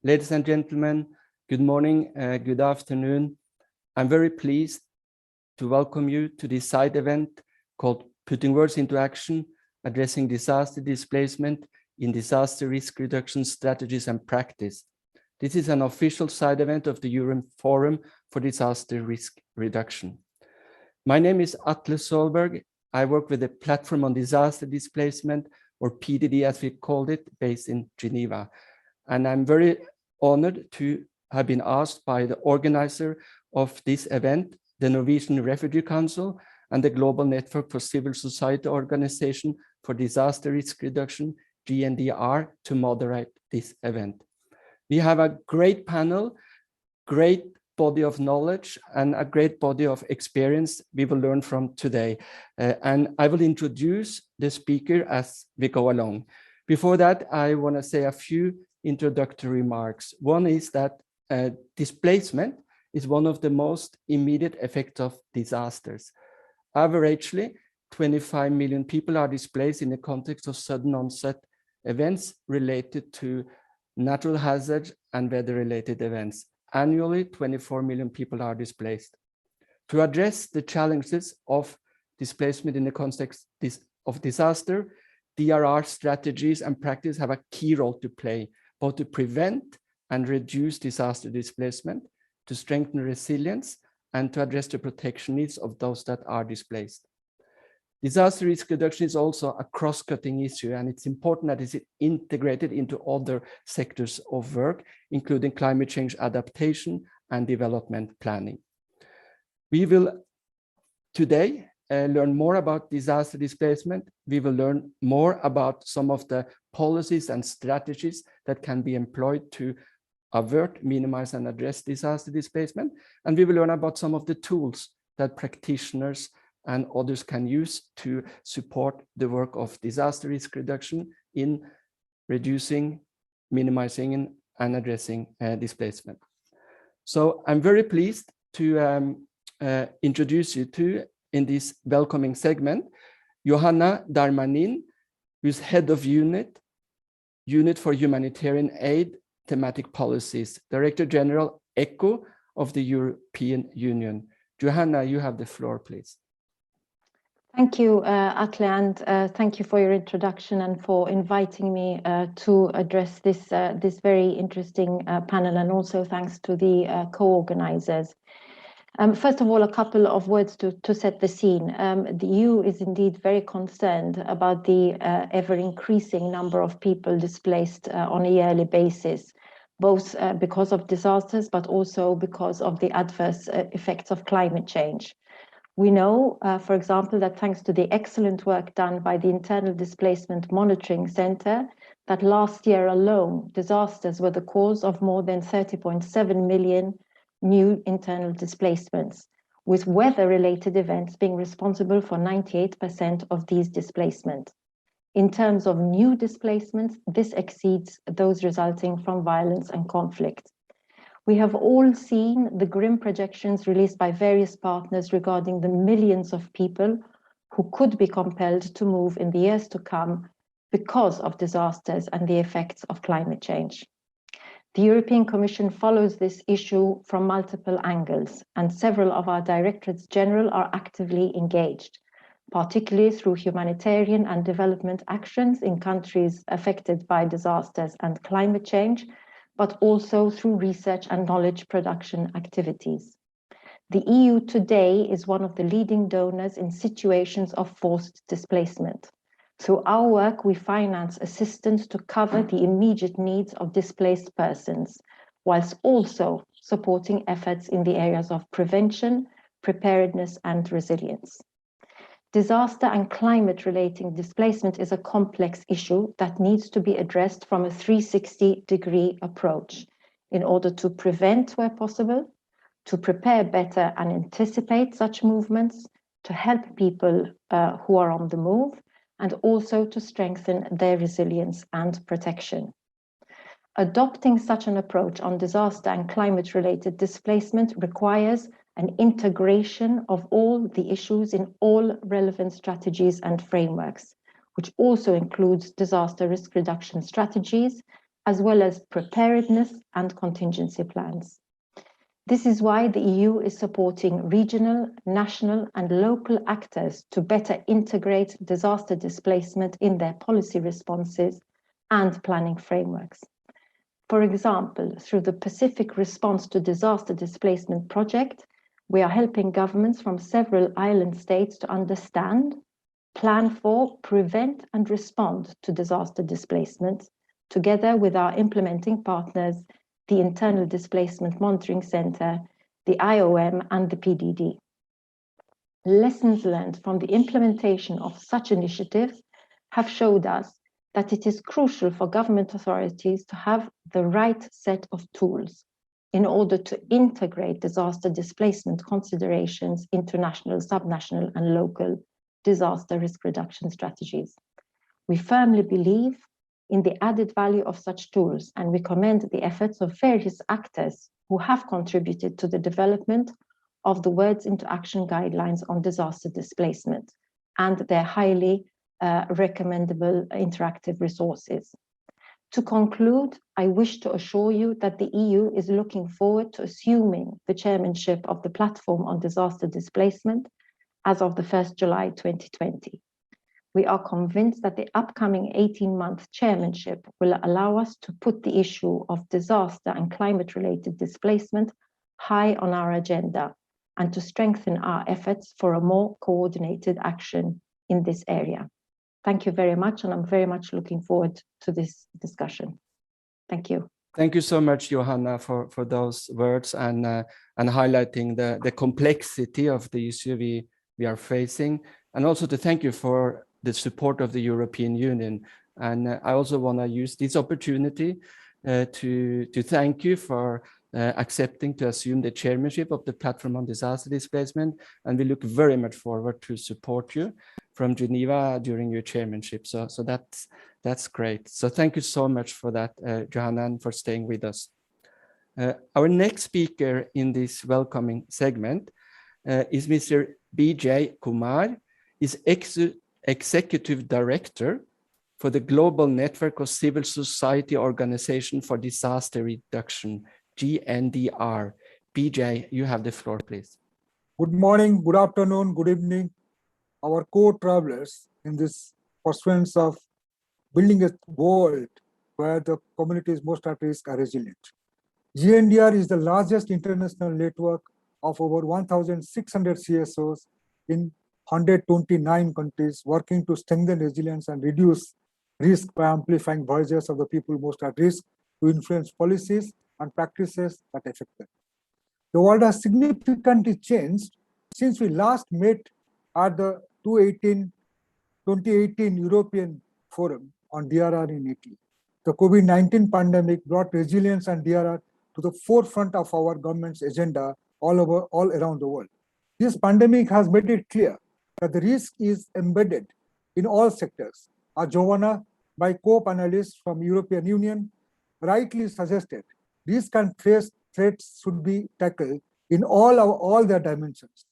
Ladies and gentlemen, good morning, good afternoon. I'm very pleased to welcome you to this side event called Putting Words into Action, Addressing Disaster Displacement in Disaster Risk Reduction Strategies and Practice. This is an official side event of the European Forum for Disaster Risk Reduction. My name is Atle Solberg. I work with the Platform on Disaster Displacement, or PDD as we called it, based in Geneva. And I'm very honored to have been asked by the organizer of this event, the Norwegian Refugee Council, and the Global Network for Civil Society Organization for Disaster Risk Reduction, GNDR, to moderate this event. We have a great panel, great body of knowledge, and a great body of experience we will learn from today. And I will introduce the speaker as we go along. Before that, I want to say a few introductory remarks. One is that displacement is one of the most immediate effects of disasters. Averagely, 25 million people are displaced in the context of sudden onset events related to natural hazards and weather-related events. Annually, 24 million people are displaced. To address the challenges of displacement in the context of disaster, DRR strategies and practice have a key role to play, both to prevent and reduce disaster displacement, to strengthen resilience, and to address the protection needs of those that are displaced. Disaster risk reduction is also a cross-cutting issue, and it's important that it's integrated into other sectors of work, including climate change adaptation and development planning. We will today learn more about disaster displacement. We will learn more about some of the policies and strategies that can be employed to avert, minimize, and address disaster displacement. And we will learn about some of the tools that practitioners and others can use to support the work of disaster risk reduction in reducing, minimizing, and addressing displacement. So I'm very pleased to introduce you to, in this welcoming segment, Johanna Darmanin, who's head of Unit for Humanitarian Aid Thematic Policies, Director General ECHO of the European Union. Johanna, you have the floor, please. Thank you, Atle, and thank you for your introduction and for inviting me to address this very interesting panel, and also thanks to the co-organizers. First of all, a couple of words to set the scene. The EU is indeed very concerned about the ever-increasing number of people displaced on a yearly basis, both because of disasters, but also because of the adverse effects of climate change. We know, for example, that thanks to the excellent work done by the Internal Displacement Monitoring Center, that last year alone, disasters were the cause of more than 30.7 million new internal displacements, with weather-related events being responsible for 98% of these displacements. In terms of new displacements, this exceeds those resulting from violence and conflict. We have all seen the grim projections released by various partners regarding the millions of people who could be compelled to move in the years to come because of disasters and the effects of climate change. The European Commission follows this issue from multiple angles, and several of our Directorates General are actively engaged, particularly through humanitarian and development actions in countries affected by disasters and climate change, but also through research and knowledge production activities. The EU today is one of the leading donors in situations of forced displacement. Through our work, we finance assistance to cover the immediate needs of displaced persons, whilst also supporting efforts in the areas of prevention, preparedness, and resilience. Disaster and climate-related displacement is a complex issue that needs to be addressed from a 360-degree approach in order to prevent where possible, to prepare better and anticipate such movements, to help people who are on the move, and also to strengthen their resilience and protection. Adopting such an approach on disaster and climate-related displacement requires an integration of all the issues in all relevant strategies and frameworks, which also includes disaster risk reduction strategies as well as preparedness and contingency plans. This is why the EU is supporting regional, national, and local actors to better integrate disaster displacement in their policy responses and planning frameworks. For example, through the Pacific Response to Disaster Displacement project, we are helping governments from several island states to understand, plan for, prevent, and respond to disaster displacement, together with our implementing partners, the Internal Displacement Monitoring Center, the IOM, and the PDD. Lessons learned from the implementation of such initiatives have showed us that it is crucial for government authorities to have the right set of tools in order to integrate disaster displacement considerations into national, subnational, and local disaster risk reduction strategies. We firmly believe in the added value of such tools, and we commend the efforts of various actors who have contributed to the development of the Words into Action Guidelines on disaster displacement and their highly recommendable interactive resources. To conclude, I wish to assure you that the EU is looking forward to assuming the chairmanship of the Platform on Disaster Displacement as of the 1st July 2020. We are convinced that the upcoming 18-month chairmanship will allow us to put the issue of disaster and climate-related displacement high on our agenda and to strengthen our efforts for a more coordinated action in this area. Thank you very much, and I'm very much looking forward to this discussion. Thank you. Thank you so much, Johanna, for those words and highlighting the complexity of the issue we are facing, and also to thank you for the support of the European Union. And I also want to use this opportunity to thank you for accepting to assume the chairmanship of the Platform on Disaster Displacement. And we look very much forward to support you from Geneva during your chairmanship. So that's great. So thank you so much for that, Johanna, and for staying with us. Our next speaker in this welcoming segment is Mr. B.J. Kumar, is Executive Director for the Global Network of Civil Society Organization for Disaster Reduction, GNDR. BJ, you have the floor, please. Good morning, good afternoon, good evening, our co-travelers in this pursuance of building a world where the communities most at risk are resilient. GNDR is the largest international network of over 1,600 CSOs in 129 countries, working to strengthen resilience and reduce risk by amplifying voices of the people most at risk to influence policies and practices that affect them. The world has significantly changed since we last met at the 2018 European Forum on DRR in Italy. The COVID-19 pandemic brought resilience and DRR to the forefront of our government's agenda all around the world. This pandemic has made it clear that the risk is embedded in all sectors. As Giovanna, my co-panelists from European Union, rightly suggested, risk and threats should be tackled in all their dimensions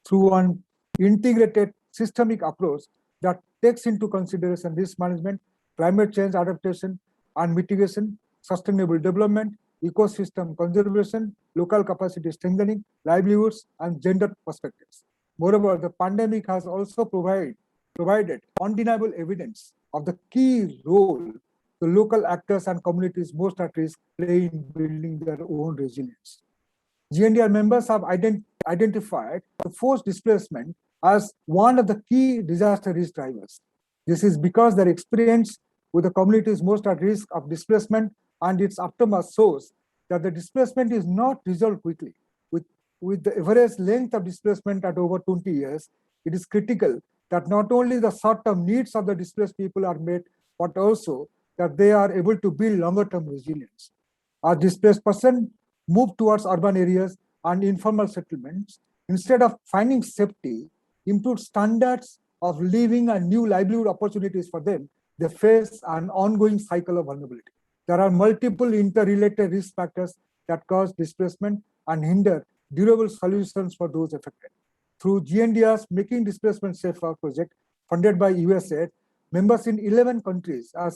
through an integrated systemic approach that takes into consideration risk management, climate change adaptation and mitigation, sustainable development, ecosystem conservation, local capacity strengthening, livelihoods, and gender perspectives. Moreover, the pandemic has also provided undeniable evidence of the key role the local actors and communities most at risk play in building their own resilience. GNDR members have identified the forced displacement as one of the key disaster risk drivers. This is because their experience with the communities most at risk of displacement and its aftermath shows that the displacement is not resolved quickly. With the average length of displacement at over 20 years, it is critical that not only the short-term needs of the displaced people are met, but also that they are able to build longer-term resilience. As displaced persons move towards urban areas and informal settlements, instead of finding safety, improved standards of living and new livelihood opportunities for them, they face an ongoing cycle of vulnerability. There are multiple interrelated risk factors that cause displacement and hinder durable solutions for those affected. Through GNDR's Making Displacement Safer project, funded by USAID, members in 11 countries are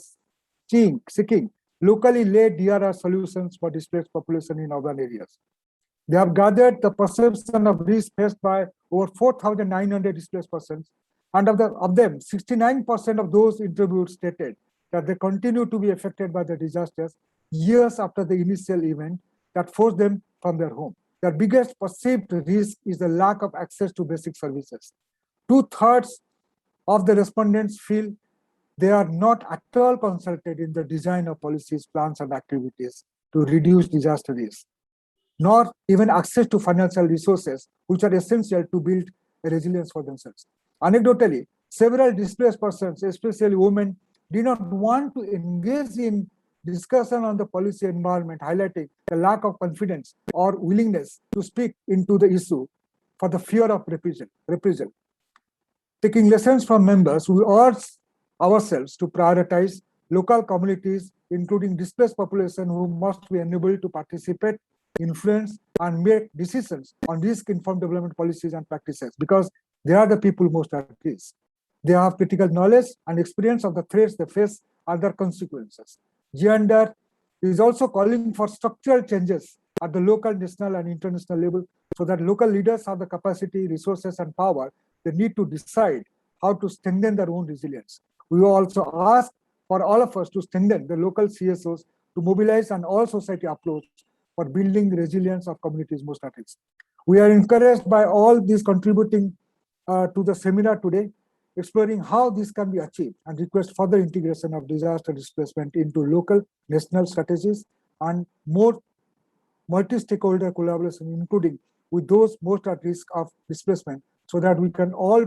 seeking locally led DRR solutions for displaced population in urban areas. They have gathered the perception of risk faced by over 4,900 displaced persons, and of them, 69% of those interviewed stated that they continue to be affected by the disasters years after the initial event that forced them from their home. Their biggest perceived risk is the lack of access to basic services. 2/3 of the respondents feel they are not at all consulted in the design of policies, plans, and activities to reduce disaster risk, nor even access to financial resources, which are essential to build a resilience for themselves. Anecdotally, several displaced persons, especially women, did not want to engage in discussion on the policy environment, highlighting the lack of confidence or willingness to speak into the issue for the fear of reprisal. Taking lessons from members, we urge ourselves to prioritize local communities, including displaced population, who must be enabled to participate, influence, and make decisions on risk-informed development policies and practices, because they are the people most at risk. They have critical knowledge and experience of the threats they face and their consequences. GNDR is also calling for structural changes at the local, national, and international level so that local leaders have the capacity, resources, and power they need to decide how to strengthen their own resilience. We also ask for all of us to strengthen the local CSOs to mobilize an all-society approach for building the resilience of communities most at risk. We are encouraged by all these contributing to the seminar today, exploring how this can be achieved, and request further integration of disaster displacement into local, national strategies and more multi-stakeholder collaboration, including with those most at risk of displacement, so that we can all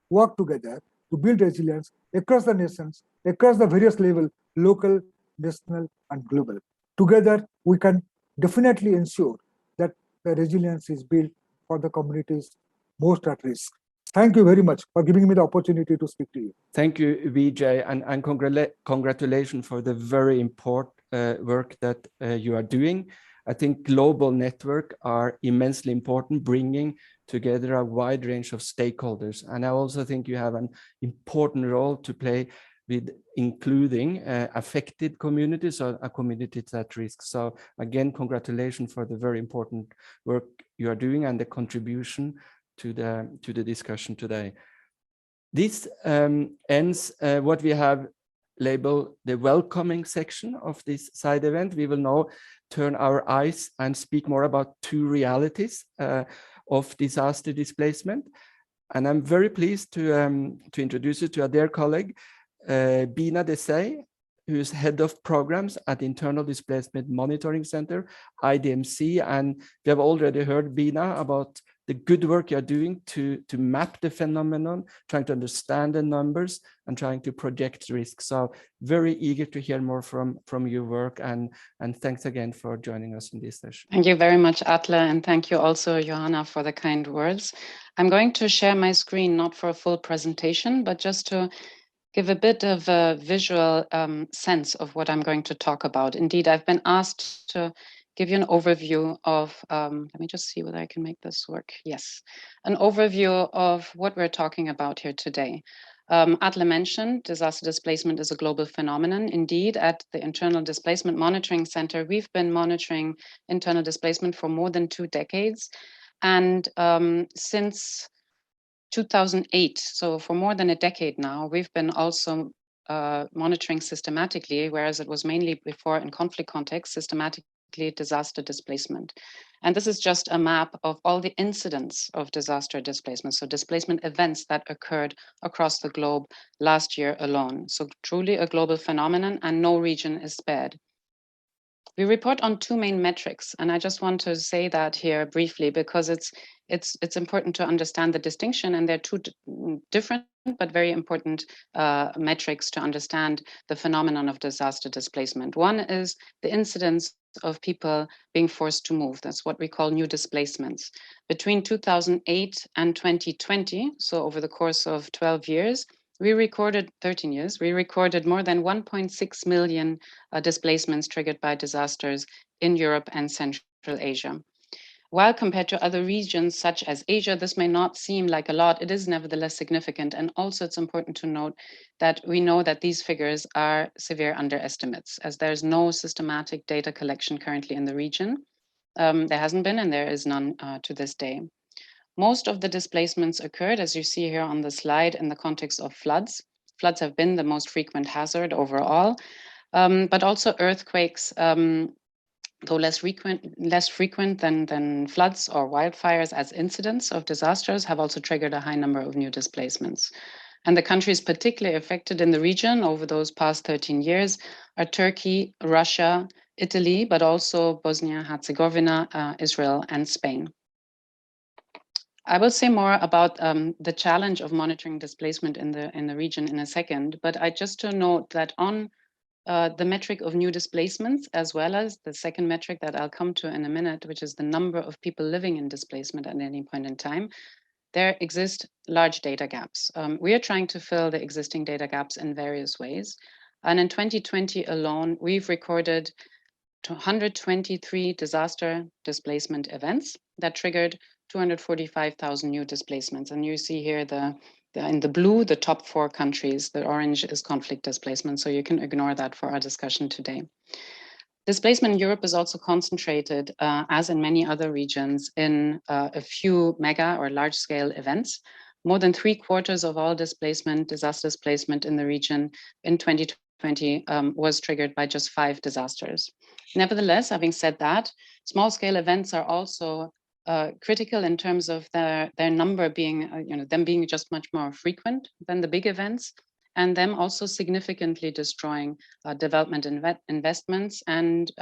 work together to build resilience across the nations, across the various levels, local, national, and global. Together, we can definitely ensure that the resilience is built for the communities most at risk. Thank you very much for giving me the opportunity to speak to you. Thank you, Vijay, and congratulations for the very important work that you are doing. I think global networks are immensely important, bringing together a wide range of stakeholders. And I also think you have an important role to play with including affected communities or communities at risk. So again, congratulations for the very important work you are doing and the contribution to the discussion today. This ends what we have labeled the welcoming section of this side event. We will now turn our eyes and speak more about two realities of disaster displacement. And I'm very pleased to introduce you to a dear colleague, Bina Desai, who is head of programs at Internal Displacement Monitoring Center, IDMC. And we have already heard, Bina, about the good work you're doing to map the phenomenon, trying to understand the numbers and trying to project risk. So very eager to hear more from your work, and thanks again for joining us in this session. Thank you very much, Atle, and thank you also, Johanna, for the kind words. I'm going to share my screen, not for a full presentation, but just to give a bit of a visual sense of what I'm going to talk about. Indeed, I've been asked to give you an overview of, let me just see whether I can make this work. Yes, an overview of what we're talking about here today. Atle mentioned disaster displacement is a global phenomenon. Indeed, at the Internal Displacement Monitoring Center, we've been monitoring internal displacement for more than 2 decades. And since 2008, so for more than a decade now, we've been also monitoring systematically, whereas it was mainly before in conflict context, systematically disaster displacement. And this is just a map of all the incidents of disaster displacement, so displacement events that occurred across the globe last year alone. So truly a global phenomenon, and no region is spared. We report on 2 main metrics, and I just want to say that here briefly because it's important to understand the distinction, and they're 2 different but very important metrics to understand the phenomenon of disaster displacement. One is the incidence of people being forced to move. That's what we call new displacements. Between 2008 and 2020, so over the course of 12 years, 13 years, we recorded more than 1.6 million displacements triggered by disasters in Europe and Central Asia. while compared to other regions such as Asia, this may not seem like a lot, it is nevertheless significant. And also it's important to note that we know that these figures are severe underestimates, as there's no systematic data collection currently in the region. There hasn't been, and there is none to this day. Most of the displacements occurred, as you see here on the slide, in the context of floods. Floods have been the most frequent hazard overall, but also earthquakes, though less frequent than floods or wildfires as incidents of disasters, have also triggered a high number of new displacements. And the countries particularly affected in the region over those past 13 years are Turkey, Russia, Italy, but also Bosnia-Herzegovina, Israel, and Spain. I will say more about the challenge of monitoring displacement in the region in a second, but I just to note that on the metric of new displacements, as well as the second metric that I'll come to in a minute, which is the number of people living in displacement at any point in time, there exist large data gaps. We are trying to fill the existing data gaps in various ways. And in 2020 alone, we've recorded 123 disaster displacement events that triggered 245,000 new displacements. And you see here in the blue, the top 4 countries. The orange is conflict displacement, so you can ignore that for our discussion today. Displacement in Europe is also concentrated, as in many other regions, in a few mega or large-scale events. More than 3/4 of all disaster displacement in the region in 2020 was triggered by just 5 disasters. Nevertheless, having said that, small-scale events are also critical in terms of their number being, them being just much more frequent than the big events, and them also significantly destroying development investments and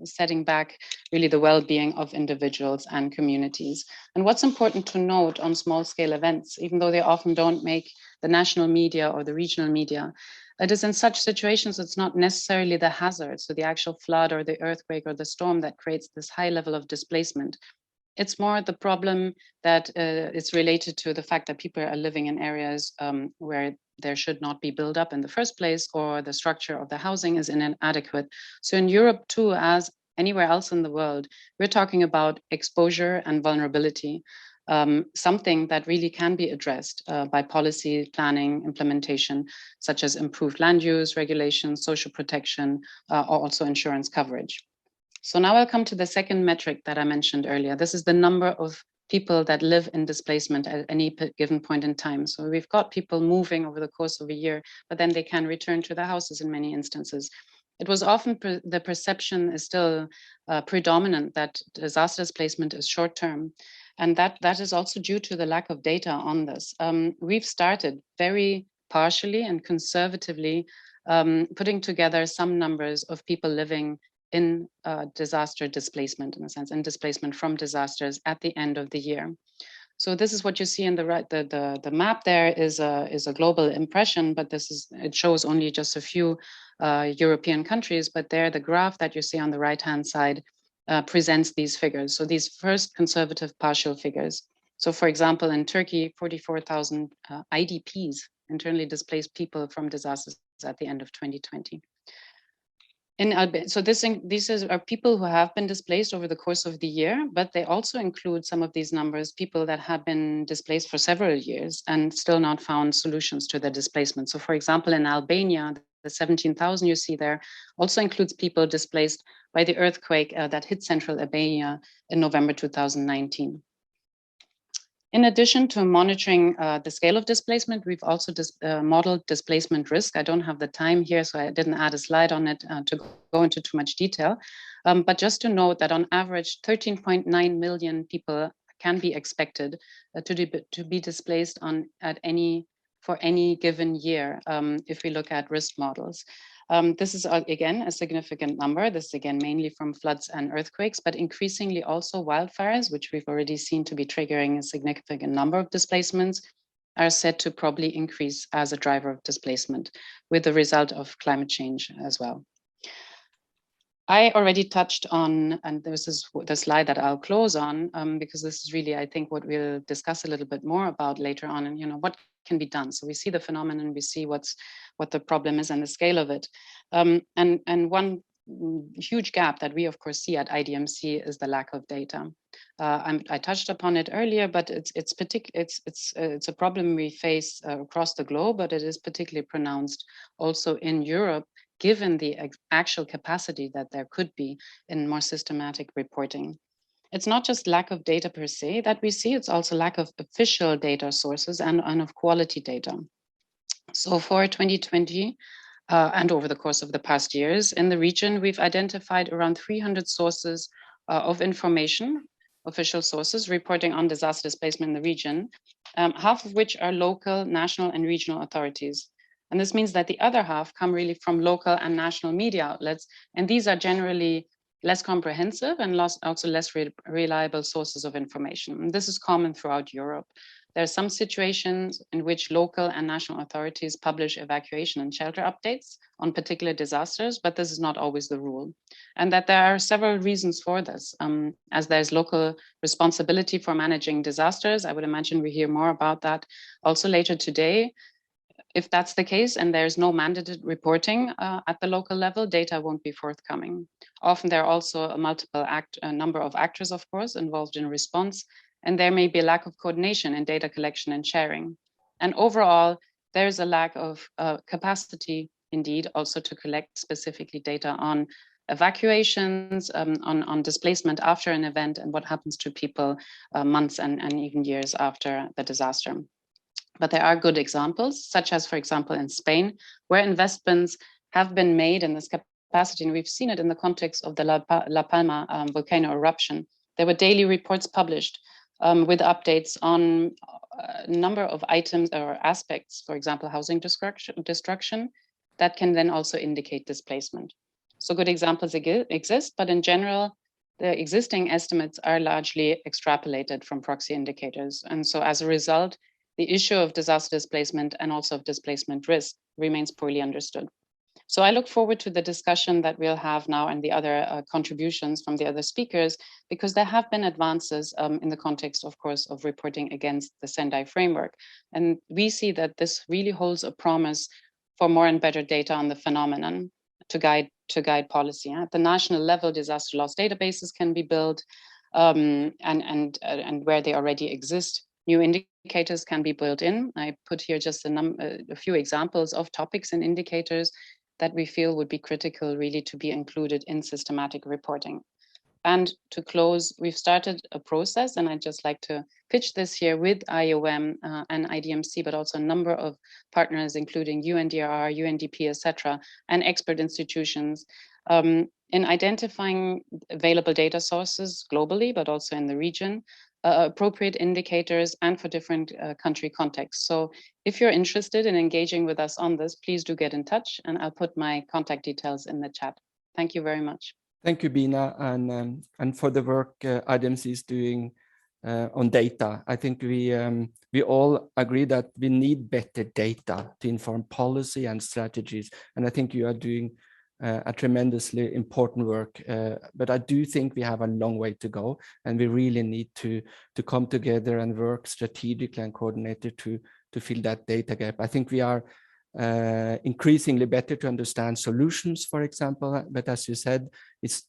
setting back really the well-being of individuals and communities. And what's important to note on small-scale events, even though they often don't make the national media or the regional media, it is in such situations it's not necessarily the hazard, so the actual flood or the earthquake or the storm, that creates this high level of displacement. It's more the problem that is related to the fact that people are living in areas where there should not be build-up in the first place, or the structure of the housing is inadequate. So in Europe too, as anywhere else in the world, we're talking about exposure and vulnerability, something that really can be addressed by policy planning, implementation, such as improved land use, regulations, social protection, or also insurance coverage. So now I'll come to the second metric that I mentioned earlier. This is the number of people that live in displacement at any given point in time. So we've got people moving over the course of a year, but then they can return to their houses in many instances. It was often the perception is still predominant that disaster displacement is short-term. And that is also due to the lack of data on this. We've started very partially and conservatively putting together some numbers of people living in disaster displacement, in a sense, and displacement from disasters at the end of the year. So this is what you see in the right. The map there is a global impression, but it shows only just a few European countries. But there, the graph that you see on the right-hand side presents these figures. So these first conservative partial figures. So for example, in Turkey, 44,000 IDPs, internally displaced people from disasters, at the end of 2020. So these are people who have been displaced over the course of the year, but they also include some of these numbers, people that have been displaced for several years and still not found solutions to their displacement. So for example, in Albania, the 17,000 you see there also includes people displaced by the earthquake that hit central Albania in November 2019. In addition to monitoring the scale of displacement, we've also modeled displacement risk. I don't have the time here, so I didn't add a slide on it to go into too much detail. But just to note that on average, 13.9 million people can be expected to be displaced for any given year if we look at risk models. This is, again, a significant number. This is, again, mainly from floods and earthquakes, but increasingly also wildfires, which we've already seen to be triggering a significant number of displacements, are said to probably increase as a driver of displacement, with the result of climate change as well. I already touched on, and this is the slide that I'll close on, because this is really, I think, what we'll discuss a little bit more about later on, and what can be done. So we see the phenomenon, we see what the problem is and the scale of it. And one huge gap that we of course see at IDMC is the lack of data. I touched upon it earlier, but it's a problem we face across the globe, but it is particularly pronounced also in Europe, given the actual capacity that there could be in more systematic reporting. It's not just lack of data per se that we see, it's also lack of official data sources and of quality data. So for 2020, and over the course of the past years in the region, we've identified around 300 sources of information, official sources reporting on disaster displacement in the region, half of which are local, national, and regional authorities. And this means that the other half come really from local and national media outlets, and these are generally less comprehensive and also less reliable sources of information. And this is common throughout Europe. There are some situations in which local and national authorities publish evacuation and shelter updates on particular disasters, but this is not always the rule. And that there are several reasons for this. As there's local responsibility for managing disasters, I would imagine we hear more about that also later today. If that's the case and there's no mandated reporting at the local level, data won't be forthcoming. Often there are also a number of actors, of course, involved in response, and there may be a lack of coordination in data collection and sharing. And overall, there's a lack of capacity, indeed, also to collect specifically data on evacuations, on displacement after an event, and what happens to people months and even years after the disaster. But there are good examples, such as, for example, in Spain, where investments have been made in this capacity, and we've seen it in the context of the La Palma volcano eruption. There were daily reports published with updates on a number of items or aspects, for example, housing destruction, that can then also indicate displacement. So good examples exist, but in general, the existing estimates are largely extrapolated from proxy indicators. And so as a result, the issue of disaster displacement and also of displacement risk remains poorly understood. So I look forward to the discussion that we'll have now and the other contributions from the other speakers, because there have been advances in the context, of course, of reporting against the Sendai framework. And we see that this really holds a promise for more and better data on the phenomenon to guide policy. At the national level, disaster loss databases can be built, and where they already exist, new indicators can be built in. I put here just a few examples of topics and indicators that we feel would be critical really to be included in systematic reporting. And to close, we've started a process, and I'd just like to pitch this here with IOM and IDMC, but also a number of partners, including UNDRR, UNDP, etc., and expert institutions in identifying available data sources globally, but also in the region, appropriate indicators, and for different country contexts. So if you're interested in engaging with us on this, please do get in touch, and I'll put my contact details in the chat. Thank you very much. Thank you, Bina, and for the work IDMC is doing on data. I think we all agree that we need better data to inform policy and strategies, and I think you are doing a tremendously important work. But I do think we have a long way to go, and we really need to come together and work strategically and coordinated to fill that data gap. I think we are increasingly better to understand solutions, for example, but as you said, it's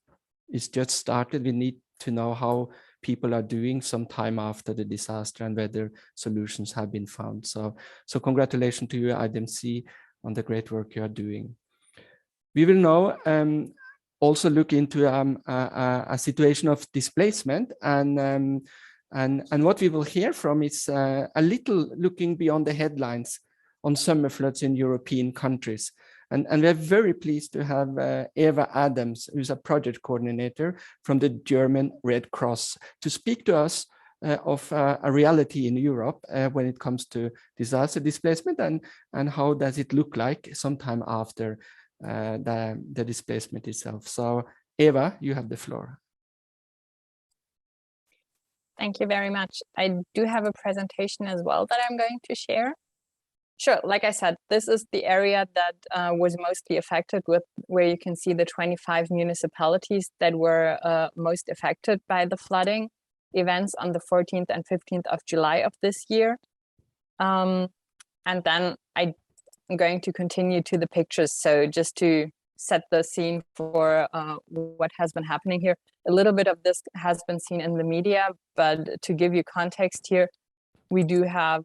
just started. We need to know how people are doing some time after the disaster and whether solutions have been found. So congratulations to you, IDMC, on the great work you are doing. We will now also look into a situation of displacement, and what we will hear from is a little looking beyond the headlines on summer floods in European countries. And we're very pleased to have Eva Adams, who's a project coordinator from the German Red Cross, to speak to us of a reality in Europe when it comes to disaster displacement, and how does it look like sometime after the displacement itself. So Eva, you have the floor. Thank you very much. I do have a presentation as well that I'm going to share. Sure, like I said, this is the area that was mostly affected, with where you can see the 25 municipalities that were most affected by the flooding events on the 14th and 15th of July of this year. And then I'm going to continue to the pictures. So just to set the scene for what has been happening here. A little bit of this has been seen in the media, but to give you context here, we do have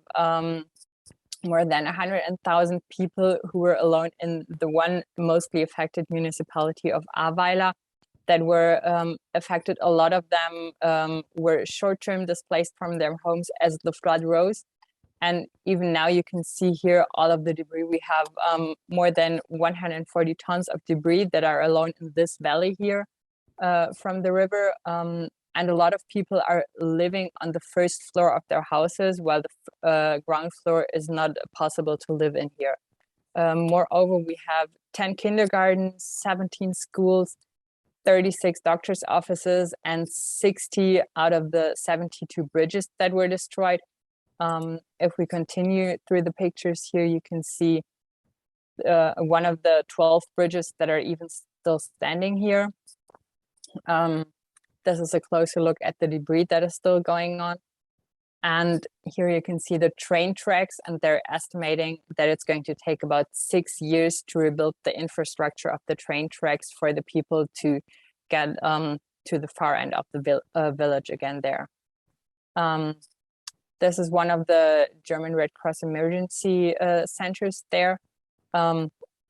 more than 100,000 people who were alone in the one mostly affected municipality of Ahrweiler that were affected. A lot of them were short-term displaced from their homes as the flood rose. And even now you can see here all of the debris. We have more than 140 tons of debris that are alone in this valley here from the river. And a lot of people are living on the first floor of their houses, while the ground floor is not possible to live in here. Moreover, we have 10 kindergartens, 17 schools, 36 doctor's offices, and 60 out of the 72 bridges that were destroyed. If we continue through the pictures here, you can see one of the 12 bridges that are even still standing here. This is a closer look at the debris that is still going on. And here you can see the train tracks, and they're estimating that it's going to take about 6 years to rebuild the infrastructure of the train tracks for the people to get to the far end of the village again there. This is one of the German Red Cross emergency centers there.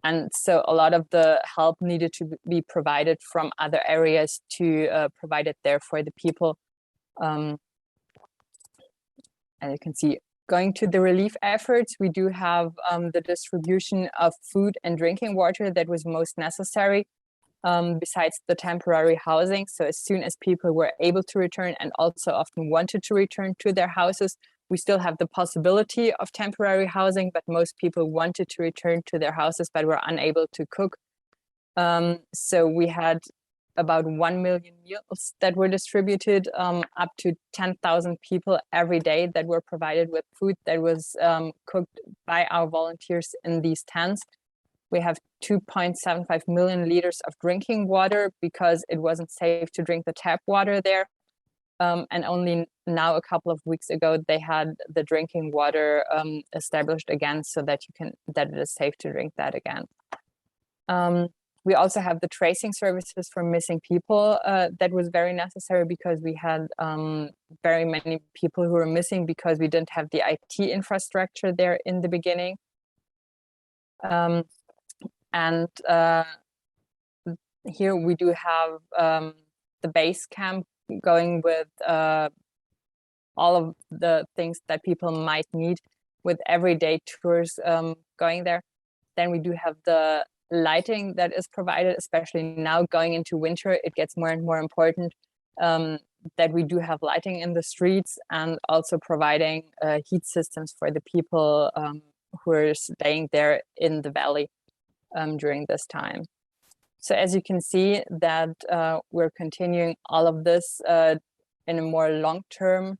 And so a lot of the help needed to be provided from other areas to provide it there for the people. And you can see, going to the relief efforts, we do have the distribution of food and drinking water that was most necessary, besides the temporary housing. So as soon as people were able to return and also often wanted to return to their houses, we still have the possibility of temporary housing, but most people wanted to return to their houses but were unable to cook. So we had about 1 million meals that were distributed, up to 10,000 people every day that were provided with food that was cooked by our volunteers in these tents. We have 2.75 million liters of drinking water because it wasn't safe to drink the tap water there. And only now, a couple of weeks ago, they had the drinking water established again so that it is safe to drink that again. We also have the tracing services for missing people that was very necessary because we had very many people who were missing because we didn't have the IT infrastructure there in the beginning. And here we do have the base camp going with all of the things that people might need with everyday tours going there. Then we do have the lighting that is provided, especially now going into winter. It gets more and more important that we do have lighting in the streets and also providing heat systems for the people who are staying there in the valley during this time. So as you can see that we're continuing all of this in a more long-term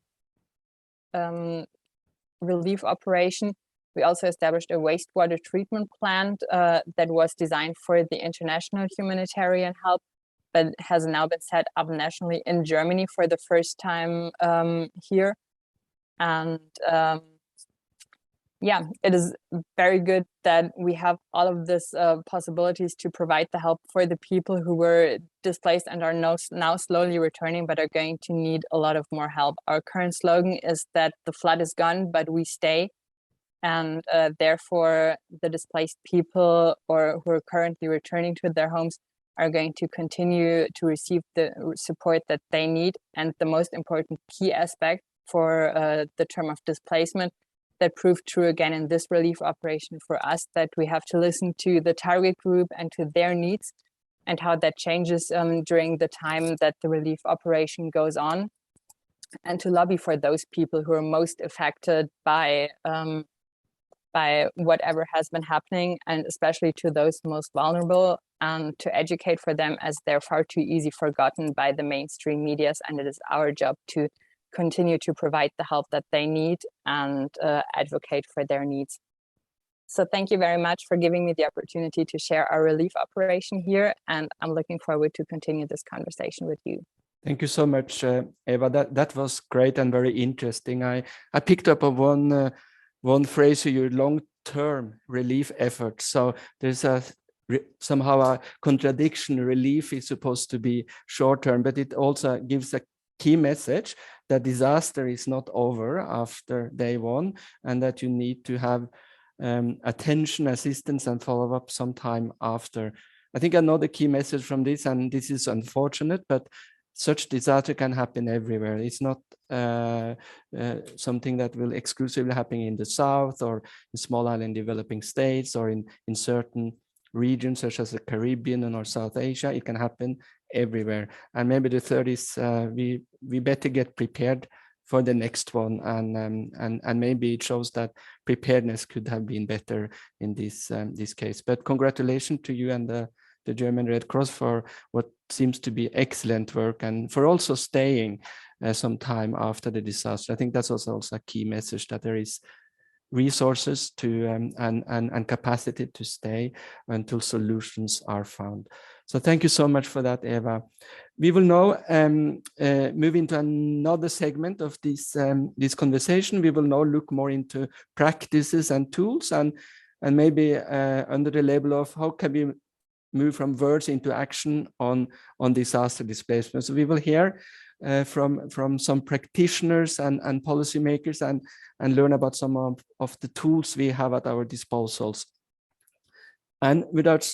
relief operation. We also established a wastewater treatment plant that was designed for the international humanitarian help, but has now been set up nationally in Germany for the first time here. And yeah, it is very good that we have all of this possibilities to provide the help for the people who were displaced and are now slowly returning, but are going to need a lot of more help. Our current slogan is that the flood is gone, but we stay. And therefore, the displaced people or who are currently returning to their homes are going to continue to receive the support that they need. And the most important key aspect for the term of displacement that proved true again in this relief operation for us, that we have to listen to the target group and to their needs and how that changes during the time that the relief operation goes on, and to lobby for those people who are most affected by whatever has been happening, and especially to those most vulnerable, and to educate for them, as they're far too easy forgotten by the mainstream medias. And it is our job to continue to provide the help that they need and advocate for their needs. So thank you very much for giving me the opportunity to share our relief operation here, and I'm looking forward to continue this conversation with you. Thank you so much, Eva. That was great and very interesting. I picked up on one phrase, your long-term relief effort. So there's a somehow a contradiction. Relief is supposed to be short-term, but it also gives a key message that disaster is not over after day one, and that you need to have attention, assistance, and follow-up sometime after. I think another key message from this, and this is unfortunate, but such disaster can happen everywhere. It's not something that will exclusively happen in the South or in small island developing states or in certain regions such as the Caribbean or South Asia. It can happen everywhere. And maybe the third is we better get prepared for the next one, and maybe it shows that preparedness could have been better in this case. But congratulations to you and the German Red Cross for what seems to be excellent work, and for also staying some time after the disaster. I think that's also a key message, that there is resources to and capacity to stay until solutions are found. So thank you so much for that, Eva. We will now move into another segment of this conversation. We will now look more into practices and tools, and maybe under the label of how can we move from words into action on disaster displacement. So we will hear from some practitioners and policymakers and learn about some of the tools we have at our disposals. And without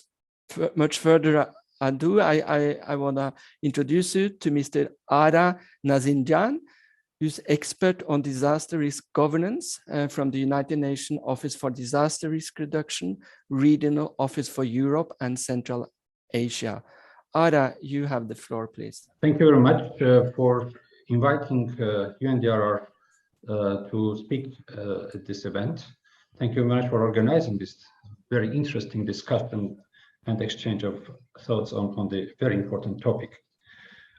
much further ado, I want to introduce you to Mr. Ara Nazinjan, who's expert on disaster risk governance from the United Nations Office for Disaster Risk Reduction, Regional Office for Europe and Central Asia. Ara, you have the floor, please. Thank you very much for inviting UNDRR to speak at this event. Thank you very much for organizing this very interesting discussion and exchange of thoughts on the very important topic.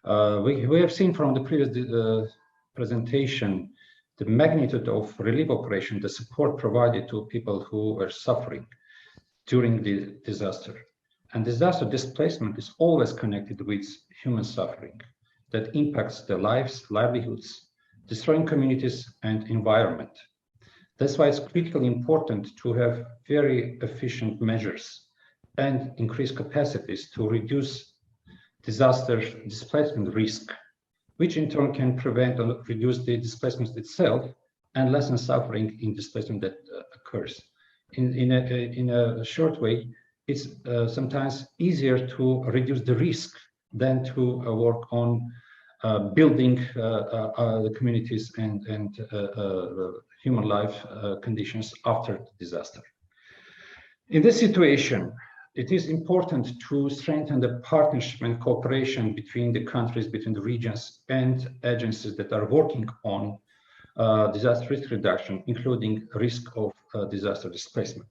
We have seen from the previous presentation the magnitude of relief operation, the support provided to people who were suffering during the disaster. And disaster displacement is always connected with human suffering that impacts their lives, livelihoods, destroying communities and environment. That's why it's critically important to have very efficient measures and increase capacities to reduce disaster displacement risk, which in turn can prevent or reduce the displacement itself and lessen suffering in displacement that occurs. In a short way, it's sometimes easier to reduce the risk than to work on building the communities and human life conditions after the disaster. In this situation, it is important to strengthen the partnership and cooperation between the countries, between the regions and agencies that are working on disaster risk reduction, including risk of disaster displacement.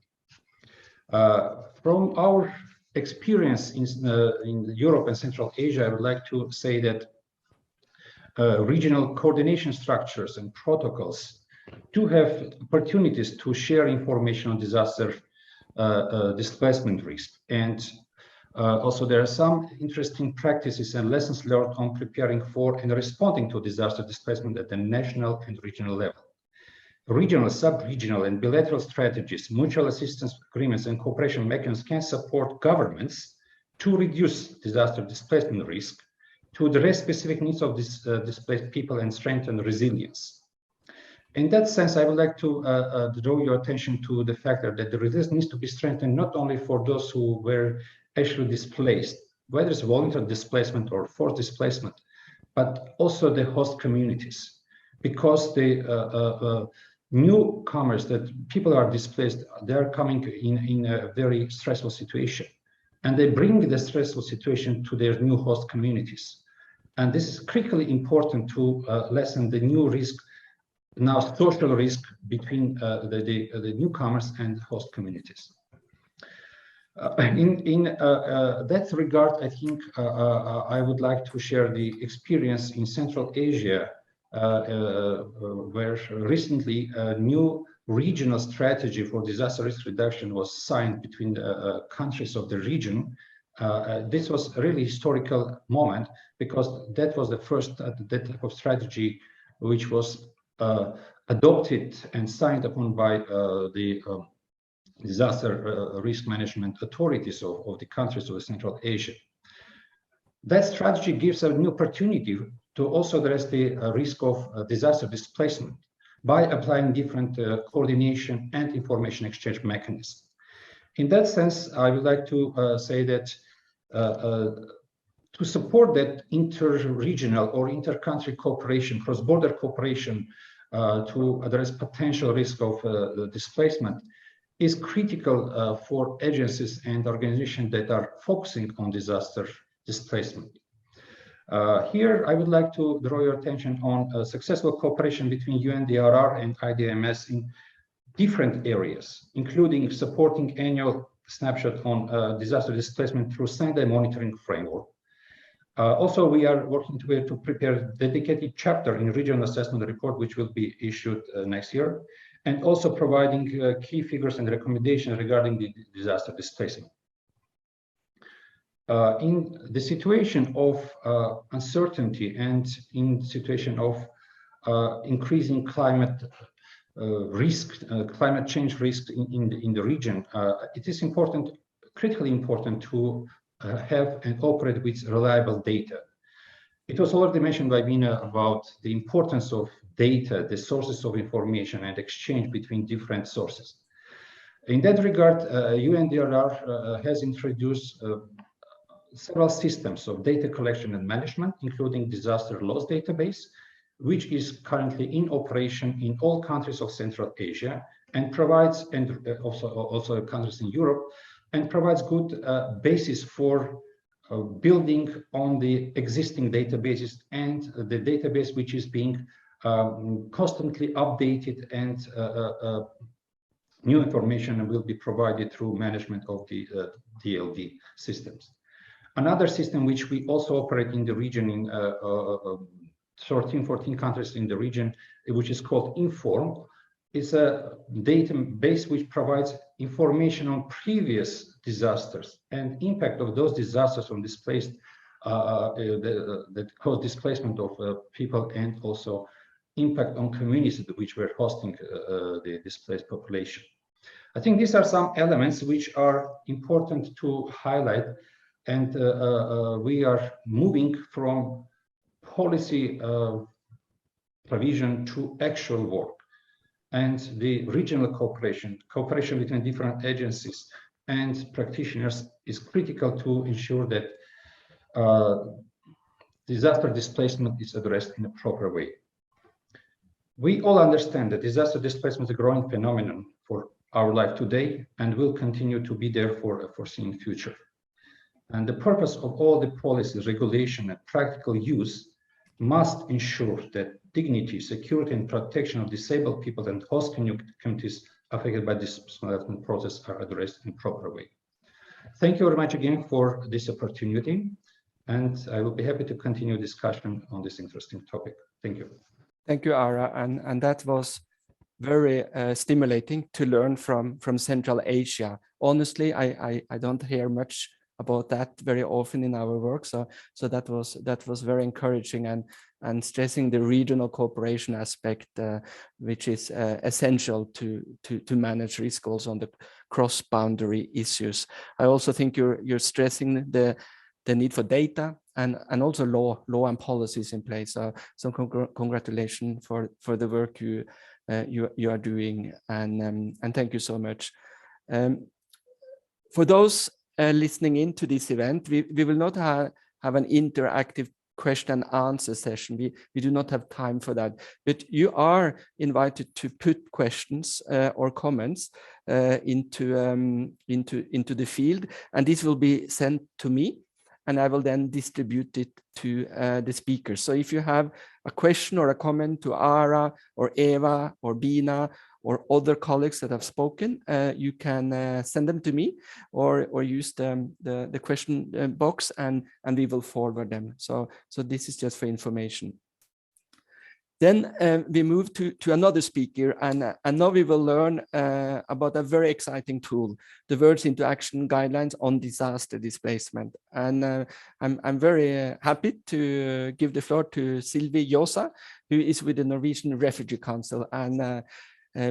From our experience in Europe and Central Asia, I would like to say that regional coordination structures and protocols do have opportunities to share information on disaster displacement risk. And also there are some interesting practices and lessons learned on preparing for and responding to disaster displacement at the national and regional level. Regional, sub-regional and bilateral strategies, mutual assistance agreements and cooperation mechanisms can support governments to reduce disaster displacement risk, to address specific needs of displaced people and strengthen resilience. In that sense, I would like to draw your attention to the fact that the resilience needs to be strengthened not only for those who were actually displaced, whether it's voluntary displacement or forced displacement, but also the host communities, because the newcomers, that people are displaced, they're coming in a very stressful situation, and they bring the stressful situation to their new host communities. And this is critically important to lessen the new risk, now social risk between the newcomers and host communities. In that regard, I think I would like to share the experience in Central Asia, where recently a new regional strategy for disaster risk reduction was signed between the countries of the region. This was a really historical moment, because that was the first that type of strategy which was adopted and signed upon by the disaster risk management authorities of the countries of Central Asia. That strategy gives a new opportunity to also address the risk of disaster displacement by applying different coordination and information exchange mechanisms. In that sense, I would like to say that to support that inter-regional or inter-country cooperation, cross-border cooperation to address potential risk of displacement is critical for agencies and organizations that are focusing on disaster displacement. Here, I would like to draw your attention on successful cooperation between UNDRR and IDMS in different areas, including supporting annual snapshot on disaster displacement through Sendai monitoring framework. Also, we are working together to prepare a dedicated chapter in regional assessment report, which will be issued next year, and also providing key figures and recommendations regarding the disaster displacement. In the situation of uncertainty and in situation of increasing climate climate change risk in the region, it is important, critically important to have and operate with reliable data. It was already mentioned by Bina about the importance of data, the sources of information and exchange between different sources. In that regard, UNDRR has introduced several systems of data collection and management, including disaster loss database, which is currently in operation in all countries of Central Asia and provides, and also countries in Europe, and provides good basis for building on the existing databases and the database which is being constantly updated, and new information will be provided through management of the DLD systems. Another system which we also operate in the region in 13, 14 countries in the region, which is called Inform, is a database which provides information on previous disasters and impact of those disasters on displaced that cause displacement of people, and also impact on communities which were hosting the displaced population. I think these are some elements which are important to highlight, and we are moving from policy provision to actual work. And the regional cooperation between different agencies and practitioners is critical to ensure that disaster displacement is addressed in a proper way. We all understand that disaster displacement is a growing phenomenon for our life today and will continue to be there for a foreseen future. And the purpose of all the policies, regulation, and practical use must ensure that dignity, security, and protection of disabled people and host communities affected by this displacement process are addressed in proper way. Thank you very much again for this opportunity, and I will be happy to continue discussion on this interesting topic. Thank you. Thank you, Ara, and that was very stimulating to learn from Central Asia. Honestly, I don't hear much about that very often in our work, so that was very encouraging, and stressing the regional cooperation aspect, which is essential to manage risk also on the cross-boundary issues. I also think you're stressing the need for data and also law and policies in place. So congratulations for the work you are doing, and thank you so much. For those listening into this event, we will not have an interactive question and answer session. We do not have time for that, but you are invited to put questions or comments into the field, and this will be sent to me, and I will then distribute it to the speakers. So if you have a question or a comment to Ara or Eva or Bina or other colleagues that have spoken, you can send them to me, or use the question box, and we will forward them. So this is just for information. Then we move to another speaker, and now we will learn about a very exciting tool, the Words into Action Guidelines on Disaster Displacement. And I'm very happy to give the floor to Sylvie Josa, who is with the Norwegian Refugee Council. And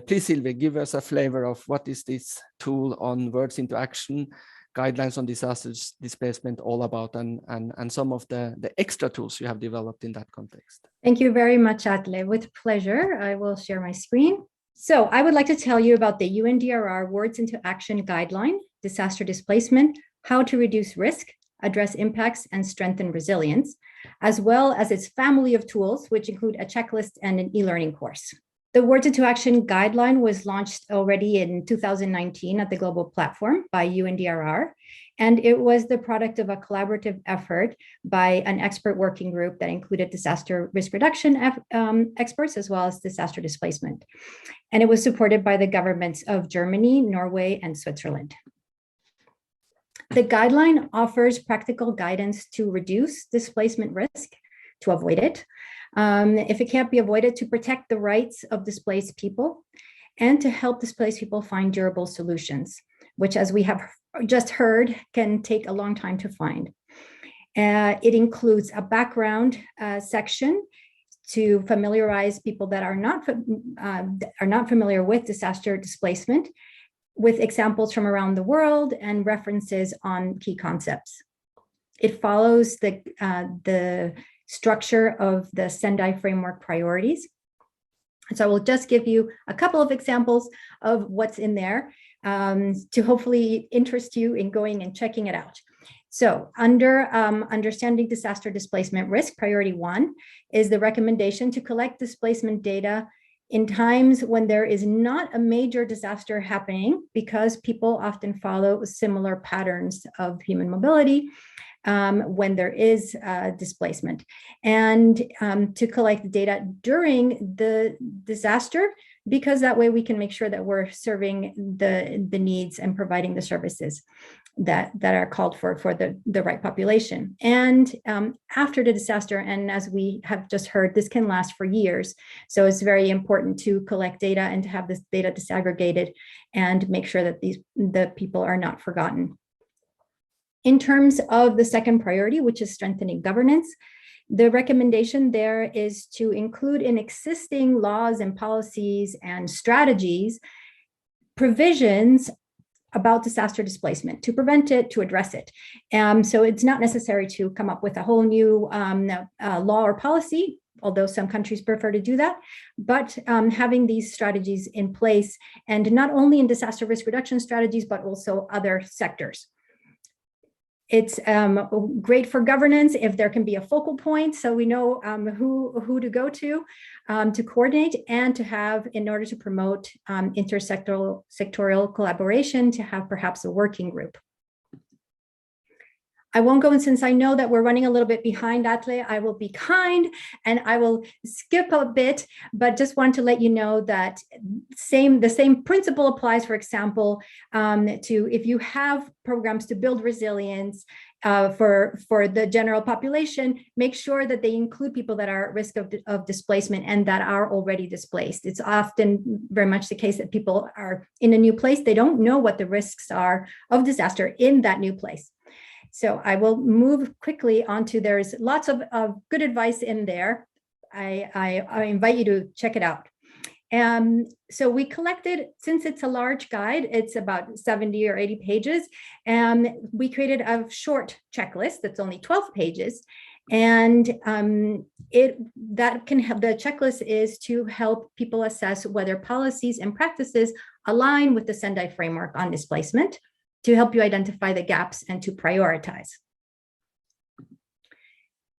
Please, Sylvie, give us a flavor of what is this tool on Words into Action, guidelines on disaster displacement all about, and some of the extra tools you have developed in that context. Thank you very much, Atle. With pleasure, I will share my screen. So I would like to tell you about the UNDRR Words into Action Guideline, Disaster Displacement, How to Reduce Risk, Address Impacts, and Strengthen Resilience, as well as its family of tools, which include a checklist and an e-learning course. The Words into Action Guideline was launched already in 2019 at the Global Platform by UNDRR, and it was the product of a collaborative effort by an expert working group that included disaster risk reduction experts as well as disaster displacement. And it was supported by the governments of Germany, Norway, and Switzerland. The guideline offers practical guidance to reduce displacement risk, to avoid it, if it can't be avoided, to protect the rights of displaced people, and to help displaced people find durable solutions, which, as we have just heard, can take a long time to find. It includes a background section to familiarize people that are not familiar with disaster displacement, with examples from around the world and references on key concepts. It follows the structure of the Sendai framework priorities. So I will just give you a couple of examples of what's in there to hopefully interest you in going and checking it out. So under understanding disaster displacement risk, priority 1 is the recommendation to collect displacement data in times when there is not a major disaster happening, because people often follow similar patterns of human mobility when there is displacement, and to collect the data during the disaster, because that way we can make sure that we're serving the needs and providing the services that are called for the right population. And after the disaster, and as we have just heard, this can last for years. So it's very important to collect data and to have this data disaggregated and make sure that the people are not forgotten. In terms of the second priority, which is strengthening governance, the recommendation there is to include in existing laws and policies and strategies provisions about disaster displacement, to prevent it, to address it. So it's not necessary to come up with a whole new law or policy, although some countries prefer to do that, but having these strategies in place, and not only in disaster risk reduction strategies, but also other sectors. It's great for governance if there can be a focal point, so we know who to go to coordinate, and to have, in order to promote intersectoral collaboration, to have perhaps a working group. I won't go in, since I know that we're running a little bit behind, Atle. I will be kind and I will skip a bit, but just want to let you know that the same principle applies, for example, to if you have programs to build resilience for the general population, make sure that they include people that are at risk of displacement and that are already displaced. It's often very much the case that people are in a new place. They don't know what the risks are of disaster in that new place. So I will move quickly onto, there's lots of good advice in there. I invite you to check it out. So we collected, since it's a large guide, it's about 70 or 80 pages, and we created a short checklist that's only 12 pages. And that can help, the checklist is to help people assess whether policies and practices align with the Sendai framework on displacement, to help you identify the gaps and to prioritize.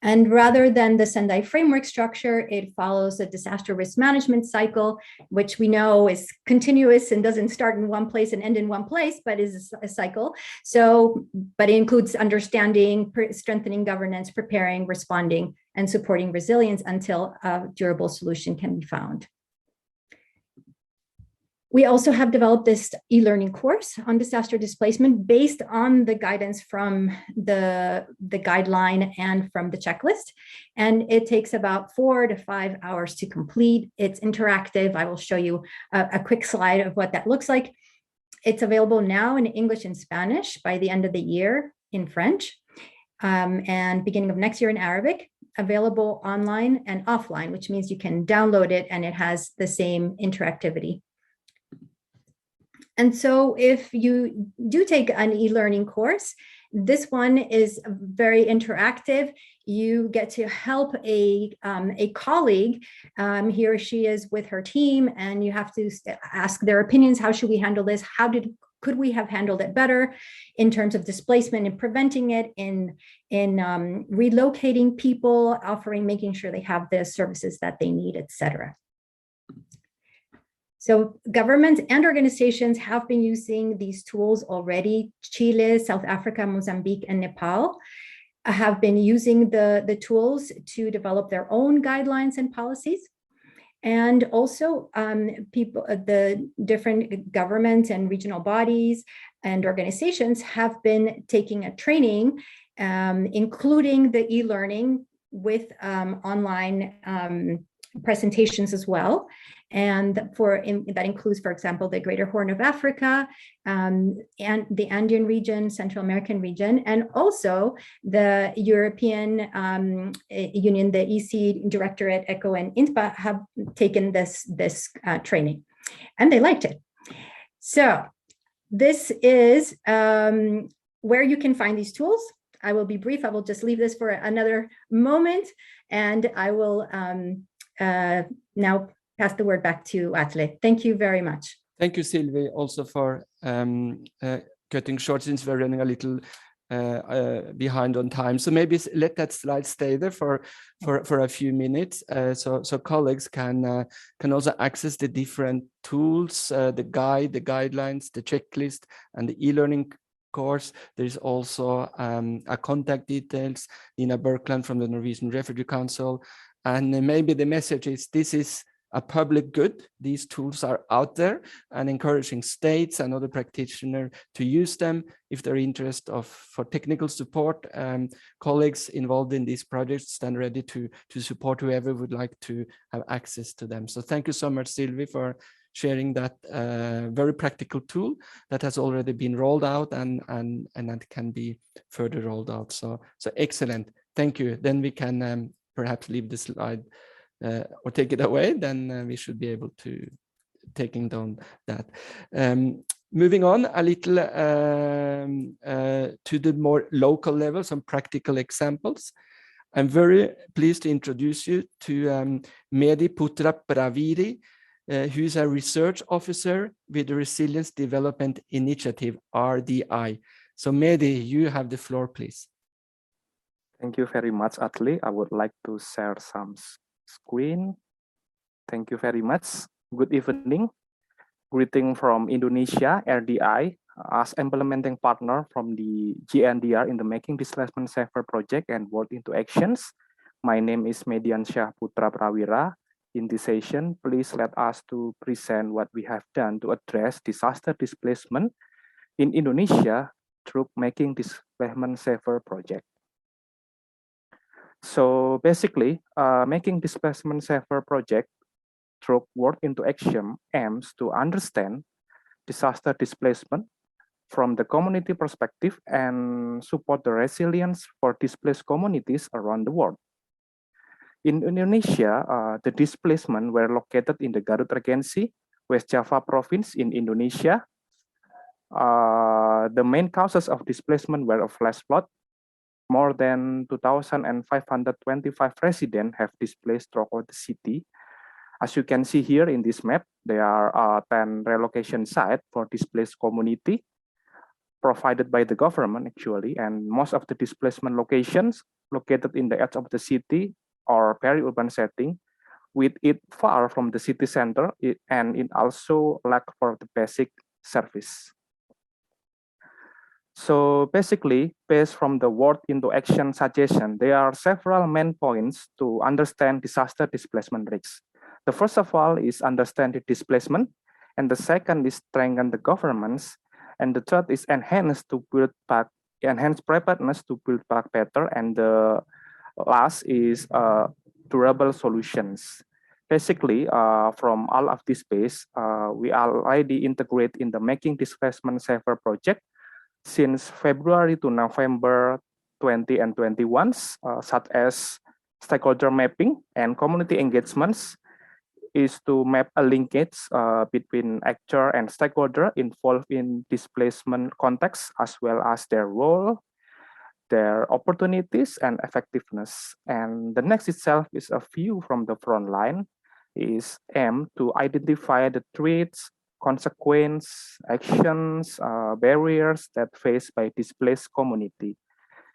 And rather than the Sendai framework structure, it follows a disaster risk management cycle, which we know is continuous and doesn't start in one place and end in one place, but is a cycle. So, but it includes understanding, strengthening governance, preparing, responding, and supporting resilience until a durable solution can be found. We also have developed this e-learning course on disaster displacement based on the guidance from the guideline and from the checklist. And it takes about 4 to 5 hours to complete. It's interactive. I will show you a quick slide of what that looks like. It's available now in English and Spanish, by the end of the year in French, and beginning of next year in Arabic, available online and offline, which means you can download it and it has the same interactivity. And so if you do take an e-learning course, this one is very interactive. You get to help a colleague. He or she is with her team, and you have to ask their opinions. How should we handle this? Could we have handled it better in terms of displacement and preventing it, in relocating people, making sure they have the services that they need, etc. So governments and organizations have been using these tools already. Chile, South Africa, Mozambique, and Nepal have been using the tools to develop their own guidelines and policies. And also the different government and regional bodies and organizations have been taking a training, including the e-learning with online presentations as well. And that includes, for example, the Greater Horn of Africa, and the Andean region, Central American region, and also the European Union, the EC Directorate, ECHO, and INTPA have taken this training, and they liked it. So this is where you can find these tools. I will be brief. I will just leave this for another moment, and I will now pass the word back to Atle. Thank you very much. Thank you, Sylvie, also for cutting short, since we're running a little behind on time. So maybe let that slide stay there for a few minutes, so colleagues can also access the different tools, the guide, the guidelines, the checklist, and the e-learning course. There's also a contact details, Nina Berkland from the Norwegian Refugee Council. And maybe the message is this is a public good. These tools are out there, and encouraging states and other practitioners to use them if they're interested for technical support. Colleagues involved in these projects stand ready to support whoever would like to have access to them. So thank you so much, Sylvie, for sharing that very practical tool that has already been rolled out and that can be further rolled out. So excellent. Thank you. Then we can perhaps leave the slide or take it away, then we should be able to taking down that. Moving on a little to the more local level, some practical examples. I'm very pleased to introduce you to Mehdi Putra Praviri, who is a research officer with the Resilience Development Initiative, RDI. So Mehdi, you have the floor, please. Thank you very much, Atle. I would like to share some screen. Thank you very much. Good evening. Greeting from Indonesia, RDI, as implementing partner from the GNDR in the Making Displacement Safer project and World into Actions. My name is Mediansyah Putra Prawira. In this session, please let us to present what we have done to address disaster displacement in Indonesia through Making Displacement Safer project. So basically, Making Displacement Safer project through World into Action aims to understand disaster displacement from the community perspective and support the resilience for displaced communities around the world. In Indonesia, the displacement were located in the Garut Regency, West Java province in Indonesia. The main causes of displacement were a flash flood. More than 2,525 residents have displaced throughout the city. As you can see here in this map, there are 10 relocation sites for displaced community provided by the government actually, and most of the displacement locations located in the edge of the city or peri-urban setting, with it far from the city center, and it also lack for the basic service. So basically, based from the World into Action suggestion, there are several main points to understand disaster displacement risks. The first of all is understand the displacement, and the second is strengthen the governments, and the third is enhance preparedness to build back better, and the last is durable solutions. Basically, from all of this base, we already integrate in the Making Displacement Safer project since February to November 20 and 21, such as stakeholder mapping and community engagements, is to map a linkage between actor and stakeholder involved in displacement context, as well as their role, their opportunities and effectiveness. And the next itself is a view from the front line, is aim to identify the threats, consequence, actions, barriers that faced by displaced community.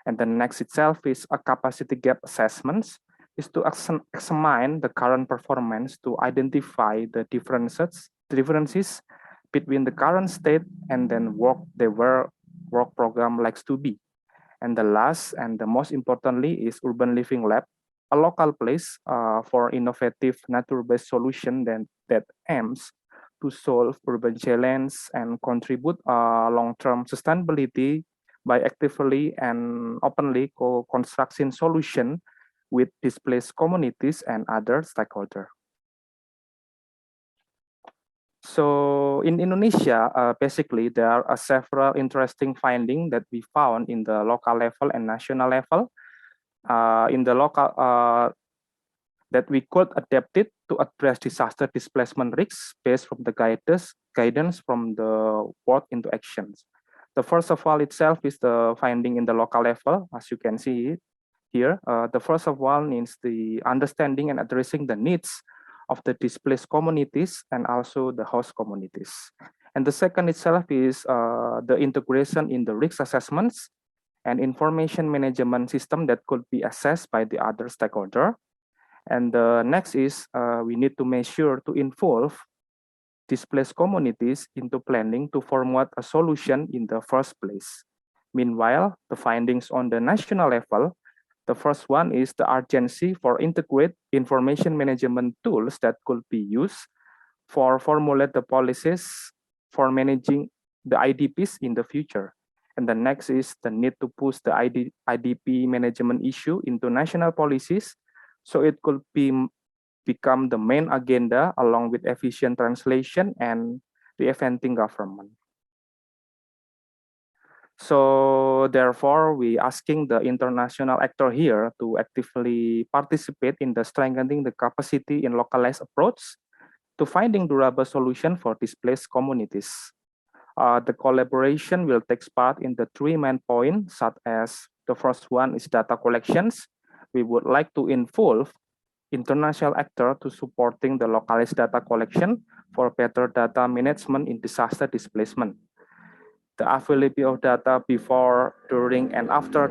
And the next itself is a capacity gap assessments, is to examine the current performance to identify the differences between the current state and then work program likes to be. And the last and the most importantly is Urban Living Lab, a local place for innovative nature-based solution that aims to solve urban challenge and contribute long-term sustainability by actively and openly co-constructing solution with displaced communities and other stakeholders. So in Indonesia, basically there are several interesting findings that we found in the local level and national level. In the local, that we could adapt it to address disaster displacement risks based from the guidance from the word into actions. The first of all itself is the finding in the local level, as you can see it here. The first of all is the understanding and addressing the needs of the displaced communities and also the host communities. And the second itself is the integration in the risk assessments and information management system that could be assessed by the other stakeholder. And the next is we need to make sure to involve displaced communities into planning to formulate a solution in the first place. Meanwhile, the findings on the national level, the first one is the urgency for integrate information management tools that could be used for formulate the policies for managing the IDPs in the future. And the next is the need to push the IDP management issue into national policies so it could become the main agenda along with efficient translation and reinventing government. So therefore, we asking the international actor here to actively participate in the strengthening the capacity in localized approach to finding durable solution for displaced communities. The collaboration will take part in the three main points, such as the first one is data collections. We would like to involve international actor to supporting the localized data collection for better data management in disaster displacement. The availability of data before, during, and after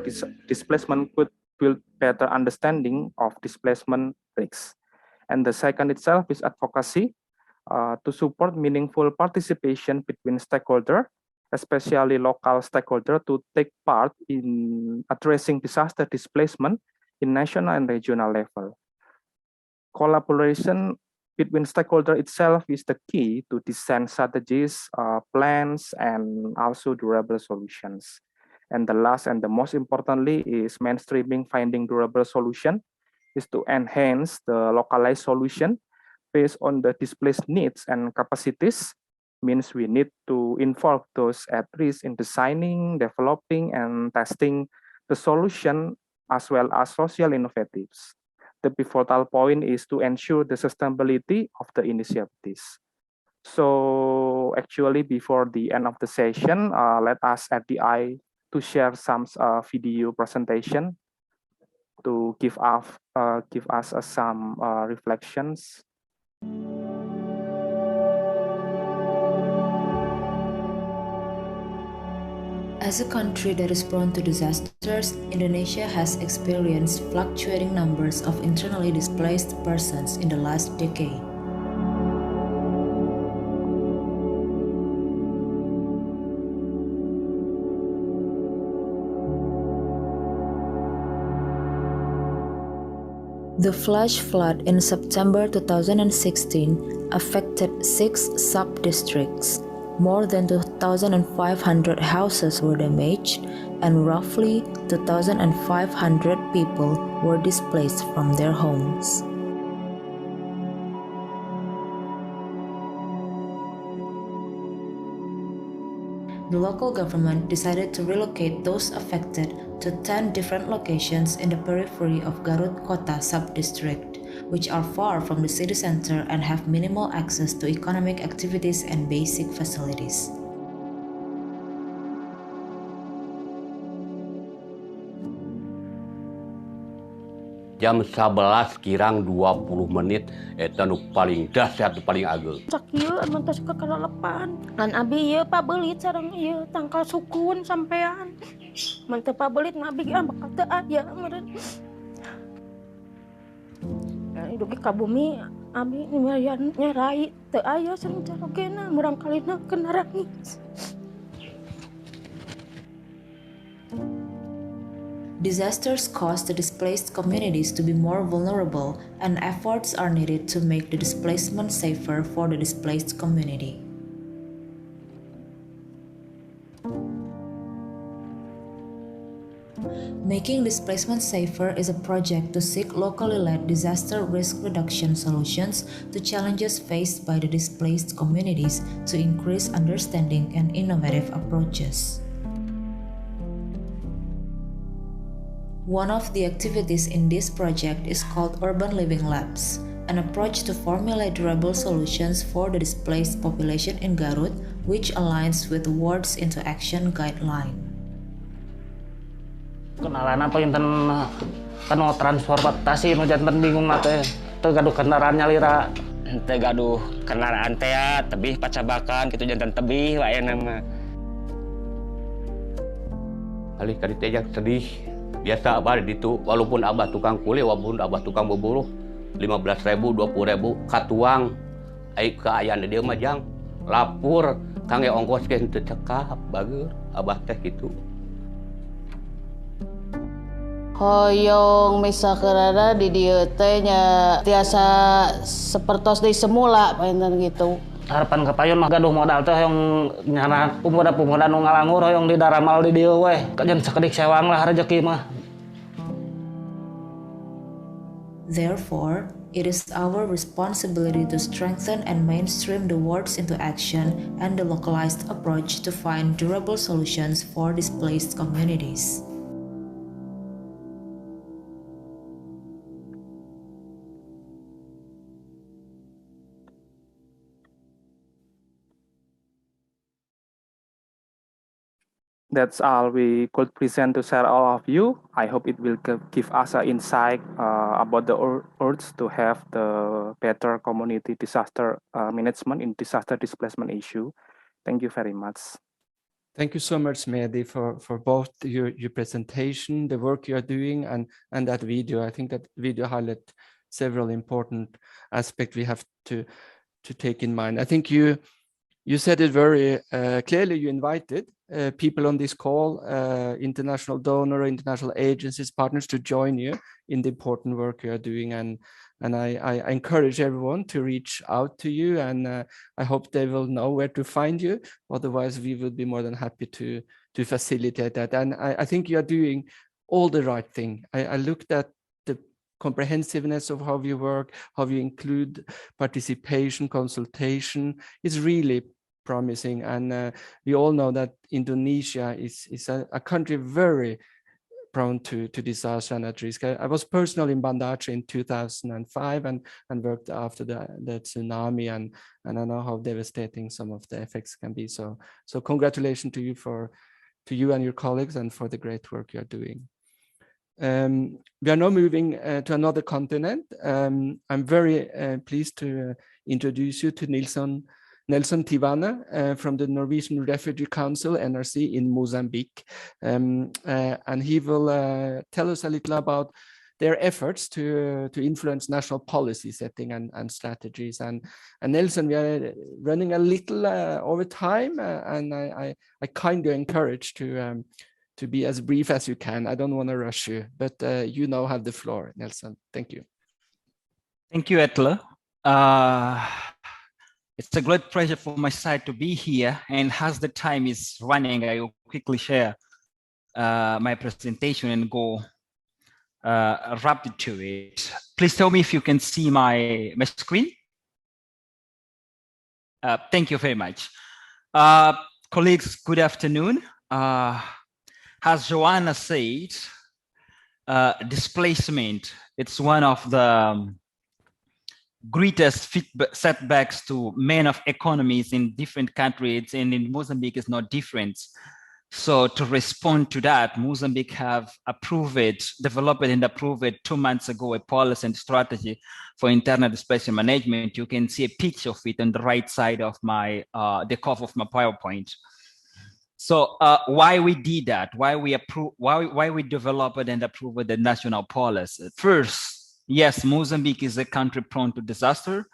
displacement could build better understanding of displacement risks. And the second itself is advocacy to support meaningful participation between stakeholders, especially local stakeholders, to take part in addressing disaster displacement in national and regional level. Collaboration between stakeholders itself is the key to design strategies, plans, and also durable solutions. And the last and the most importantly is mainstreaming finding durable solution is to enhance the localized solution based on the displaced needs and capacities. Means we need to involve those at risk in designing, developing, and testing the solution as well as social innovatives. The pivotal point is to ensure the sustainability of the initiatives. So actually, before the end of the session, let us at the eye to share some video presentation to give us some reflections. As a country that is prone to disasters, Indonesia has experienced fluctuating numbers of internally displaced persons in the last decade. The flash flood in September 2016 affected 6 sub-districts. More than 2,500 houses were damaged, and roughly 2,500 people were displaced from their homes. The local government decided to relocate those affected to 10 different locations in the periphery of Garut Kota sub-district. which are far from the city center and have minimal access to economic activities and basic facilities. Jam 11 kirang 20 menit eta nu paling dahsyat nu paling ageng. Sak ieu anu tos kekalelepan. Lan abi ieu pabelit sareng ieu tangkal sukun sampean. Mun teu pabelit mah abi bakal teu aya meureun. Hidup di kabumi abi nimarian nyarai teu aya sareng carogena murang kalina kena nangis. Disasters cause the displaced communities to be more vulnerable, and efforts are needed to make the displacement safer for the displaced community. Making displacement safer is a project to seek locally led disaster risk reduction solutions to challenges faced by the displaced communities to increase understanding and innovative approaches. One of the activities in this project is called Urban Living Labs, an approach to formulate durable solutions for the displaced population in Garut, which aligns with the Words into Action Guideline. Kenalan apa yang kan transportasi nu janten bingung nate teu gaduh kendaraan nyalira teu gaduh kendaraan teh tebih pacabakan kitu janten tebih wae nama Alih kali teh sedih biasa abah ditu walaupun abah tukang kuli walaupun abah tukang beburuh 15.000 20.000 katuang ai keayaan di dieu mah jang lapur kangge ongkos ge teu cekap bager abah teh kitu. Hoyong misalkan di dieu teh nya tiasa sapertos deui semula painten gitu. Harapan kapayon mah gaduh modal teh hoyong nyana pemuda-pemuda nu ngalangur hoyong di daramal di dieu we. Kajen sakedik sewang lah rezeki mah. Therefore, it is our responsibility to strengthen and mainstream the words into action and the localized approach to find durable solutions for displaced communities. That's all we could present to share all of you. I hope it will give us an insight about the urge to have the better community disaster management in disaster displacement issue. Thank you very much. Thank you so much, Mehdi, for both your presentation, the work you are doing, and that video. I think that video highlighted several important aspects we have to take in mind. I think you said it very clearly. You invited people on this call, international donor, international agencies, partners to join you in the important work you are doing. And I encourage everyone to reach out to you, and I hope they will know where to find you. Otherwise, we would be more than happy to facilitate that. And I think you are doing all the right thing. I looked at the comprehensiveness of how you work, how you include participation, consultation. It's really promising, and we all know that Indonesia is a country very prone to disaster and at risk. I was personally in Banda Aceh in 2005 and worked after the tsunami, and I know how devastating some of the effects can be. So congratulations to you and your colleagues, and for the great work you are doing. We are now moving to another continent. I'm very pleased to introduce you to Nelson Tivana from the Norwegian Refugee Council, NRC, in Mozambique. And he will tell us a little about their efforts to influence national policy setting and strategies. And Nelson, we are running a little over time, and I kindly encourage to be as brief as you can. I don't want to rush you, but you now have the floor, Nelson. Thank you. Thank you, Atle. It's a great pleasure for my side to be here, and as the time is running, I will quickly share my presentation and go rapid to it. Please tell me if you can see my screen. Thank you very much. Colleagues, good afternoon. As Joanna said, displacement, it's one of the greatest setbacks to men of economies in different countries, and in Mozambique is not different. So to respond to that, Mozambique have developed and approved 2 months ago a policy and strategy for internal displacement management. You can see a picture of it on the right side of my the cover of my PowerPoint. So why we did that? Why we developed and approved the national policy? First, yes, Mozambique is a country prone to disaster,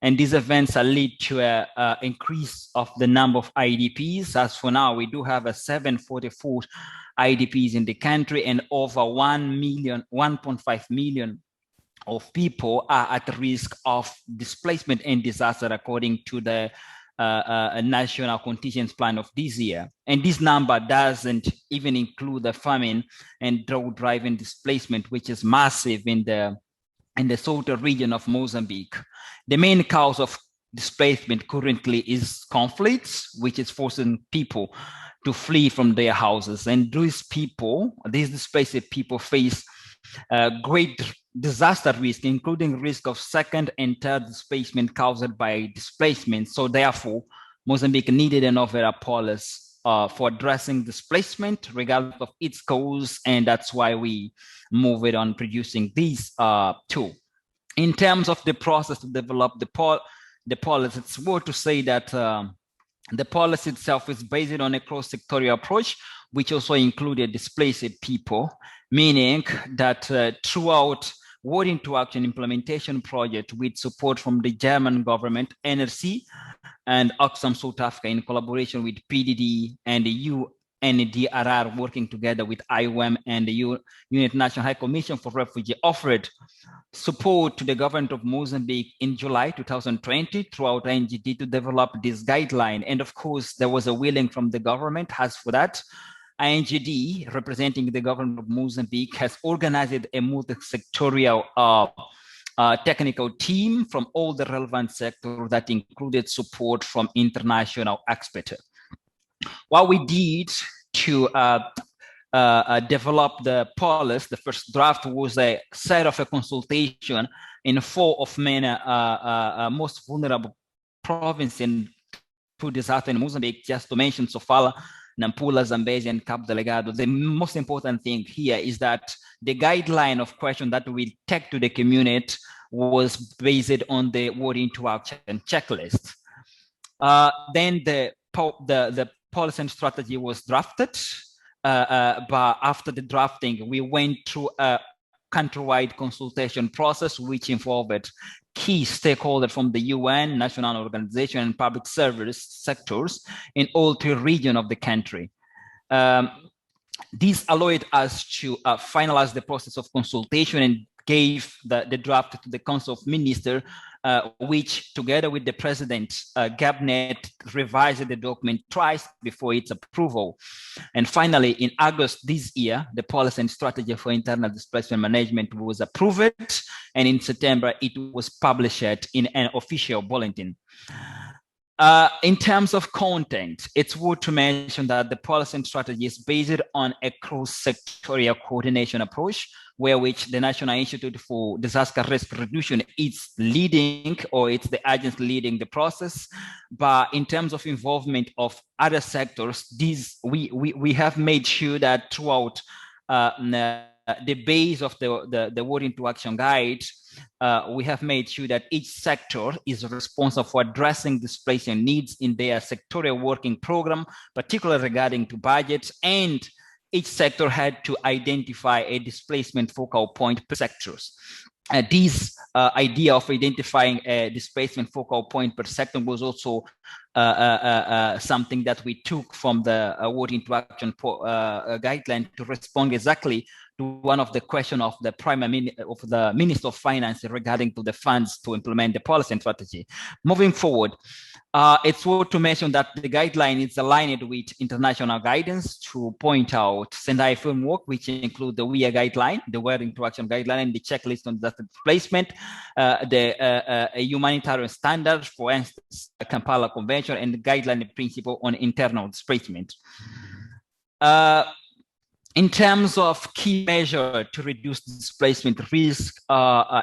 and these events are lead to a increase of the number of IDPs. As for now, we do have 744 IDPs in the country, and over 1.5 million of people are at risk of displacement and disaster, according to the a national contingent plan of this year. And this number doesn't even include the famine and drought-driven displacement, which is massive in the southern region of Mozambique. The main cause of displacement currently is conflicts, which is forcing people to flee from their houses. And these displaced people face great disaster risk, including risk of second and third displacement caused by displacement. So therefore, Mozambique needed an overall policy for addressing displacement regardless of its cause, and that's why we move it on producing these two. In terms of the process to develop the policy, it's worth to say that the policy itself is based on a cross-sectorial approach, which also included displaced people, meaning that throughout Word into Action implementation project with support from the German government, NRC, and Oxfam South Africa in collaboration with PDD and the UNDRR working together with IOM and the United Nations High Commission for Refugees offered support to the government of Mozambique in July 2020 throughout INGD to develop this guideline. And of course, there was a willing from the government. As for that, INGD, representing the government of Mozambique, has organized a multi-sectorial technical team from all the relevant sectors that included support from international experts. What we did to develop the policy, the first draft was a set of a consultation in 4 of many most vulnerable provinces to disaster in Mozambique, just to mention Sofala, Nampula, Zambezi, and Cabo Delgado. The most important thing here is that the guideline of question that we take to the community was based on the Word into Action checklist. Then the policy and strategy was drafted, but after the drafting, we went through a countrywide consultation process, which involved key stakeholders from the UN, national organization, and public service sectors in all 3 regions of the country. This allowed us to finalize the process of consultation and gave the draft to the Council of Ministers, which together with the President's cabinet revised the document twice before its approval. And finally, in August this year, the policy and strategy for internal displacement management was approved, and in September, it was published in an official bulletin. In terms of content, it's worth to mention that the policy and strategy is based on a cross-sectorial coordination approach, where which the National Institute for Disaster Risk Reduction is leading, or it's the agency leading the process. But in terms of involvement of other sectors, we have made sure that throughout the base of the Word into Action guide, we have made sure that each sector is responsible for addressing displacement needs in their sectorial working program, particularly regarding to budgets, and each sector had to identify a displacement focal point per sectors. This idea of identifying a displacement focal point per sector was also something that we took from the Word into Action guideline to respond exactly to one of the questions of the the Minister of Finance regarding to the funds to implement the policy and strategy. Moving forward, it's worth to mention that the guideline is aligned with international guidance to point out Sendai framework, which include the WIA guideline, the Word into Action guideline, and the checklist on disaster displacement, a humanitarian standard, for instance, the Kampala Convention, and the guideline principle on internal displacement. In terms of key measure to reduce displacement risk,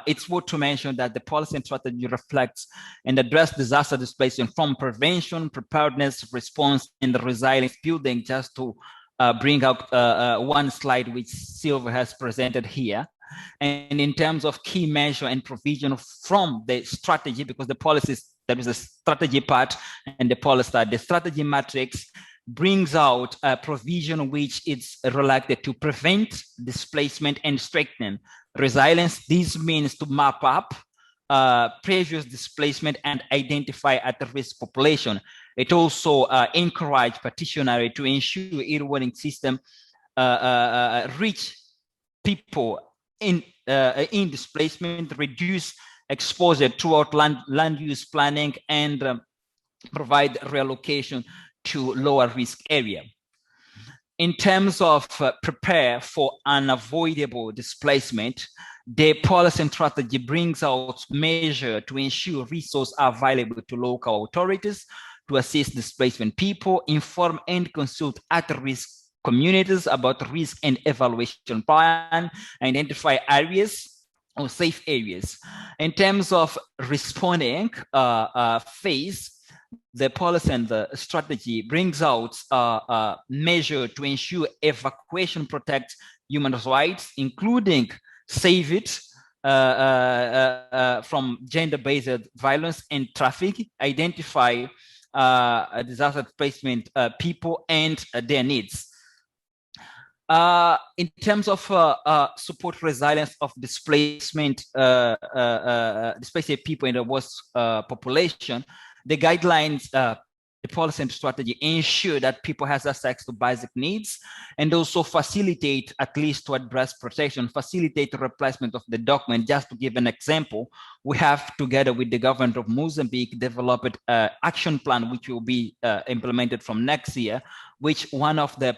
it's worth to mention that the policy and strategy reflects and address disaster displacement from prevention, preparedness, response, and resilience building, just to bring out one slide which Silva has presented here. And in terms of key measure and provision from the strategy, because the policies, there is a strategy part and the policy part, the strategy matrix brings out a provision which is related to prevent displacement and strengthen resilience. This means to map up previous displacement and identify at-risk population. It also encourages petitioners to ensure e-warning system reach people in displacement, reduce exposure throughout land use planning, and provide reallocation to lower risk area. In terms of prepare for unavoidable displacement, the policy and strategy brings out measures to ensure resources are available to local authorities to assist displacement people, inform and consult at-risk communities about risk and evaluation plan, identify areas or safe areas. In terms of responding phase, the policy and the strategy brings out a measure to ensure evacuation protects human rights, including save it from gender-based violence and trafficking, identify disaster displacement people and their needs. In terms of support resilience of displacement, displaced people in the worst population, the guidelines, the policy and strategy ensure that people have access to basic needs and also facilitate, at least to address protection, facilitate the replacement of the document. Just to give an example, we have, together with the government of Mozambique, developed an action plan which will be implemented from next year, which one of the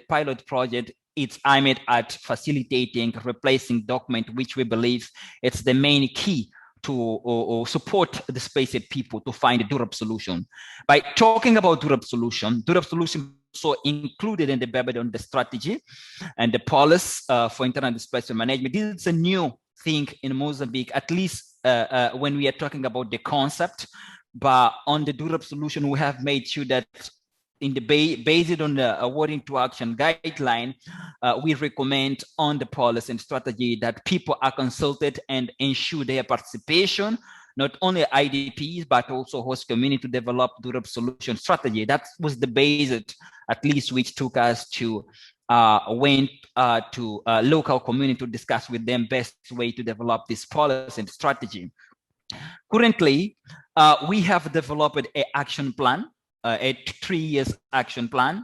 pilot project, it's aimed at facilitating, replacing document, which we believe it's the main key to support displaced people to find a durable solution. By talking about durable solution also included in the BEBED on the strategy and the policy for internal displacement management. This is a new thing in Mozambique, at least when we are talking about the concept, but on the durable solution, we have made sure that in the based on the awarding to action guideline, we recommend on the policy and strategy that people are consulted and ensure their participation, not only IDPs, but also host community to develop durable solution strategy. That was the basis, at least, which took us to went to local community to discuss with them best way to develop this policy and strategy. Currently, we have developed an action plan, a 3 years action plan,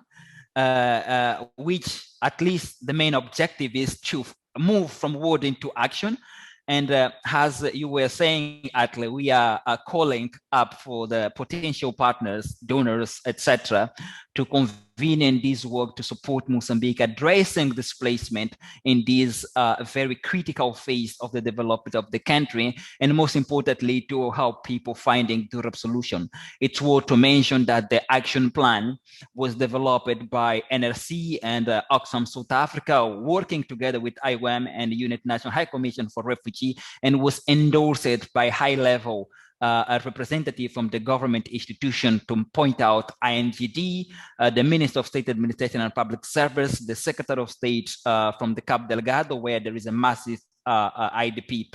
which at least the main objective is to move from word into action. And as you were saying, Atle, we are calling up for the potential partners, donors, etc., to convene in this work to support Mozambique addressing displacement in this very critical phase of the development of the country, and most importantly, to help people finding durable solution. It's worth to mention that the action plan was developed by NRC and Oxfam South Africa, working together with IOM and the United Nations High Commission for Refugee, and was endorsed by high-level a representative from the government institution to point out INGD, the Minister of State Administration and Public Service, the Secretary of State from the Cabo Delgado, where there is a massive IDP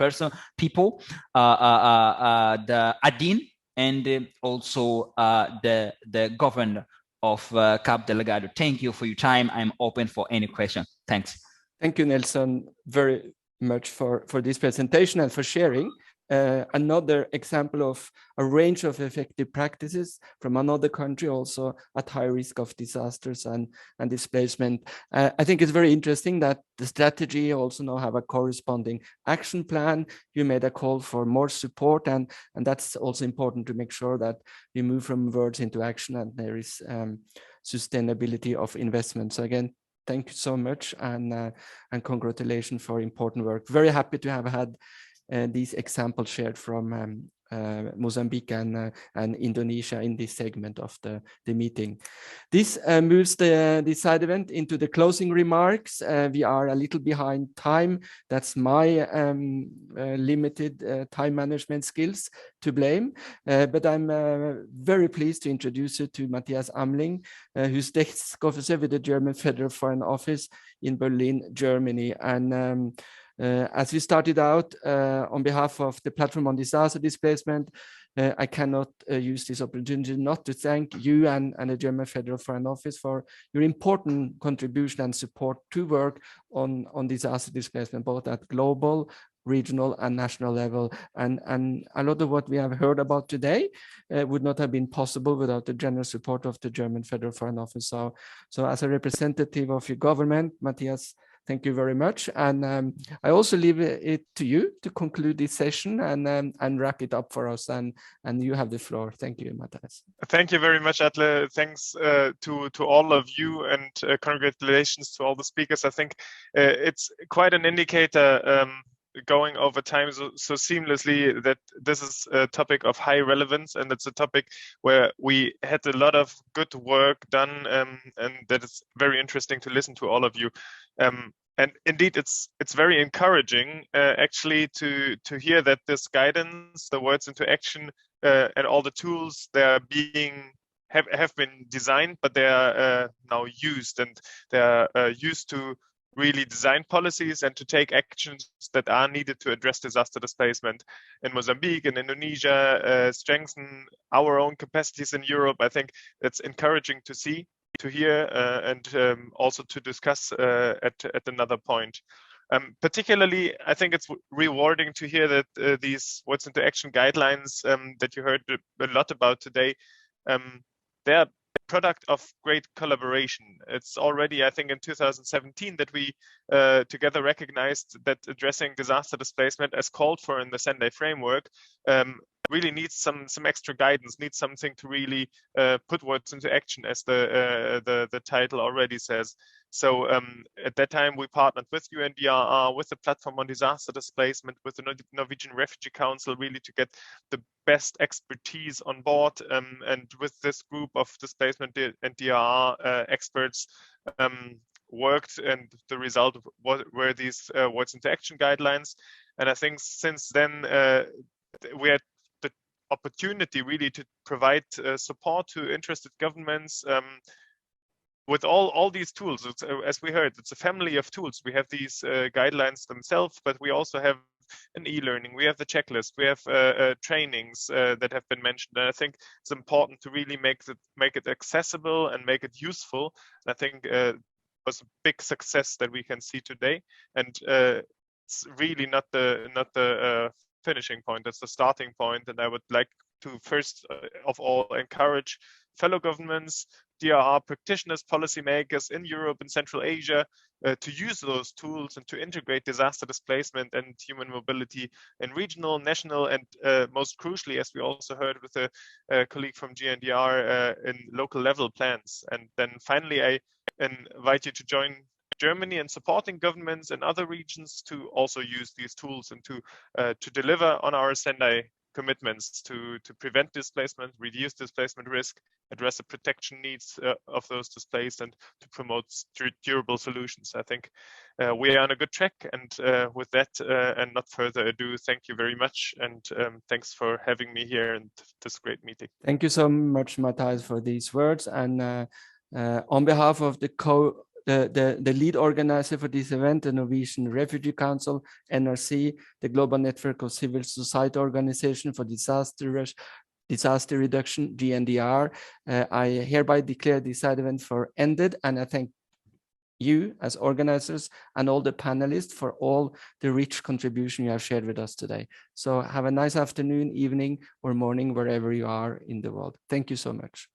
people, the ADIN, and also the governor of Cabo Delgado. Thank you for your time. I'm open for any question. Thanks. Thank you, Nelson, very much for this presentation and for sharing. Another example of a range of effective practices from another country also at high risk of disasters and displacement. I think it's very interesting that the strategy also now have a corresponding action plan. You made a call for more support, and that's also important to make sure that we move from words into action and there is sustainability of investment. So again, thank you so much, and congratulations for important work. Very happy to have had these examples shared from Mozambique and Indonesia in this segment of the meeting. This moves the side event into the closing remarks. We are a little behind time. That's my limited time management skills to blame. But I'm very pleased to introduce you to Matthias Amling, who's desk officer with the German Federal Foreign Office in Berlin, Germany. And as we started out on behalf of the Platform on Disaster Displacement, I cannot use this opportunity not to thank you and the German Federal Foreign Office for your important contribution and support to work on disaster displacement, both at global, regional and national level. And a lot of what we have heard about today would not have been possible without the generous support of the German Federal Foreign Office. So as a representative of your government, Matthias, thank you very much. And I also leave it to you to conclude this session and wrap it up for us. And you have the floor. Thank you, Matthias. Thank you very much, Atle. Thanks to all of you, and congratulations to all the speakers. I think it's quite an indicator going over time so seamlessly that this is a topic of high relevance, and it's a topic where we had a lot of good work done, and that is very interesting to listen to all of you. And indeed, it's very encouraging actually to hear that this guidance, the words into action, and all the tools they are have been designed, but they are now used, and they are used to really design policies and to take actions that are needed to address disaster displacement in Mozambique and Indonesia, strengthen our own capacities in Europe. I think that's encouraging to see, to hear, and also to discuss at another point. Particularly, I think it's rewarding to hear that these Words into Action guidelines that you heard a lot about today, they're product of great collaboration. It's already, I think, in 2017 that we together recognized that addressing disaster displacement as called for in the Sendai framework really needs some extra guidance, needs something to really put words into action, as the title already says. So at that time, we partnered with UNDRR, with the Platform on Disaster Displacement, with the Norwegian Refugee Council, really to get the best expertise on board. And with this group of displacement and DRR experts, worked, and the result were these Words into Action guidelines. And I think since then, we had the opportunity really to provide support to interested governments with all these tools. As we heard, it's a family of tools. We have these guidelines themselves, but we also have an e-learning, we have the checklist, we have trainings that have been mentioned. And I think it's important to really make it accessible and make it useful. And I think it was a big success that we can see today. And it's really not the finishing point, it's the starting point. And I would like to first of all encourage fellow governments, DRR practitioners, policymakers in Europe and Central Asia to use those tools and to integrate disaster displacement and human mobility in regional, national, and most crucially, as we also heard with a colleague from GNDR, in local level plans. And then finally, I invite you to join Germany in supporting governments in other regions to also use these tools and to deliver on our Sendai commitments to prevent displacement, reduce displacement risk, address the protection needs of those displaced, and to promote durable solutions. I think we are on a good track. And with that, and not further ado, thank you very much. And thanks for having me here in this great meeting. Thank you so much, Matthias, for these words. And on behalf of the lead organizer for this event, the Norwegian Refugee Council, NRC, the Global Network of Civil Society Organization for Disaster Reduction, GNDR, I hereby declare this side event for ended, and I thank you as organizers and all the panelists for all the rich contribution you have shared with us today. So have a nice afternoon, evening, or morning, wherever you are in the world. Thank you so much.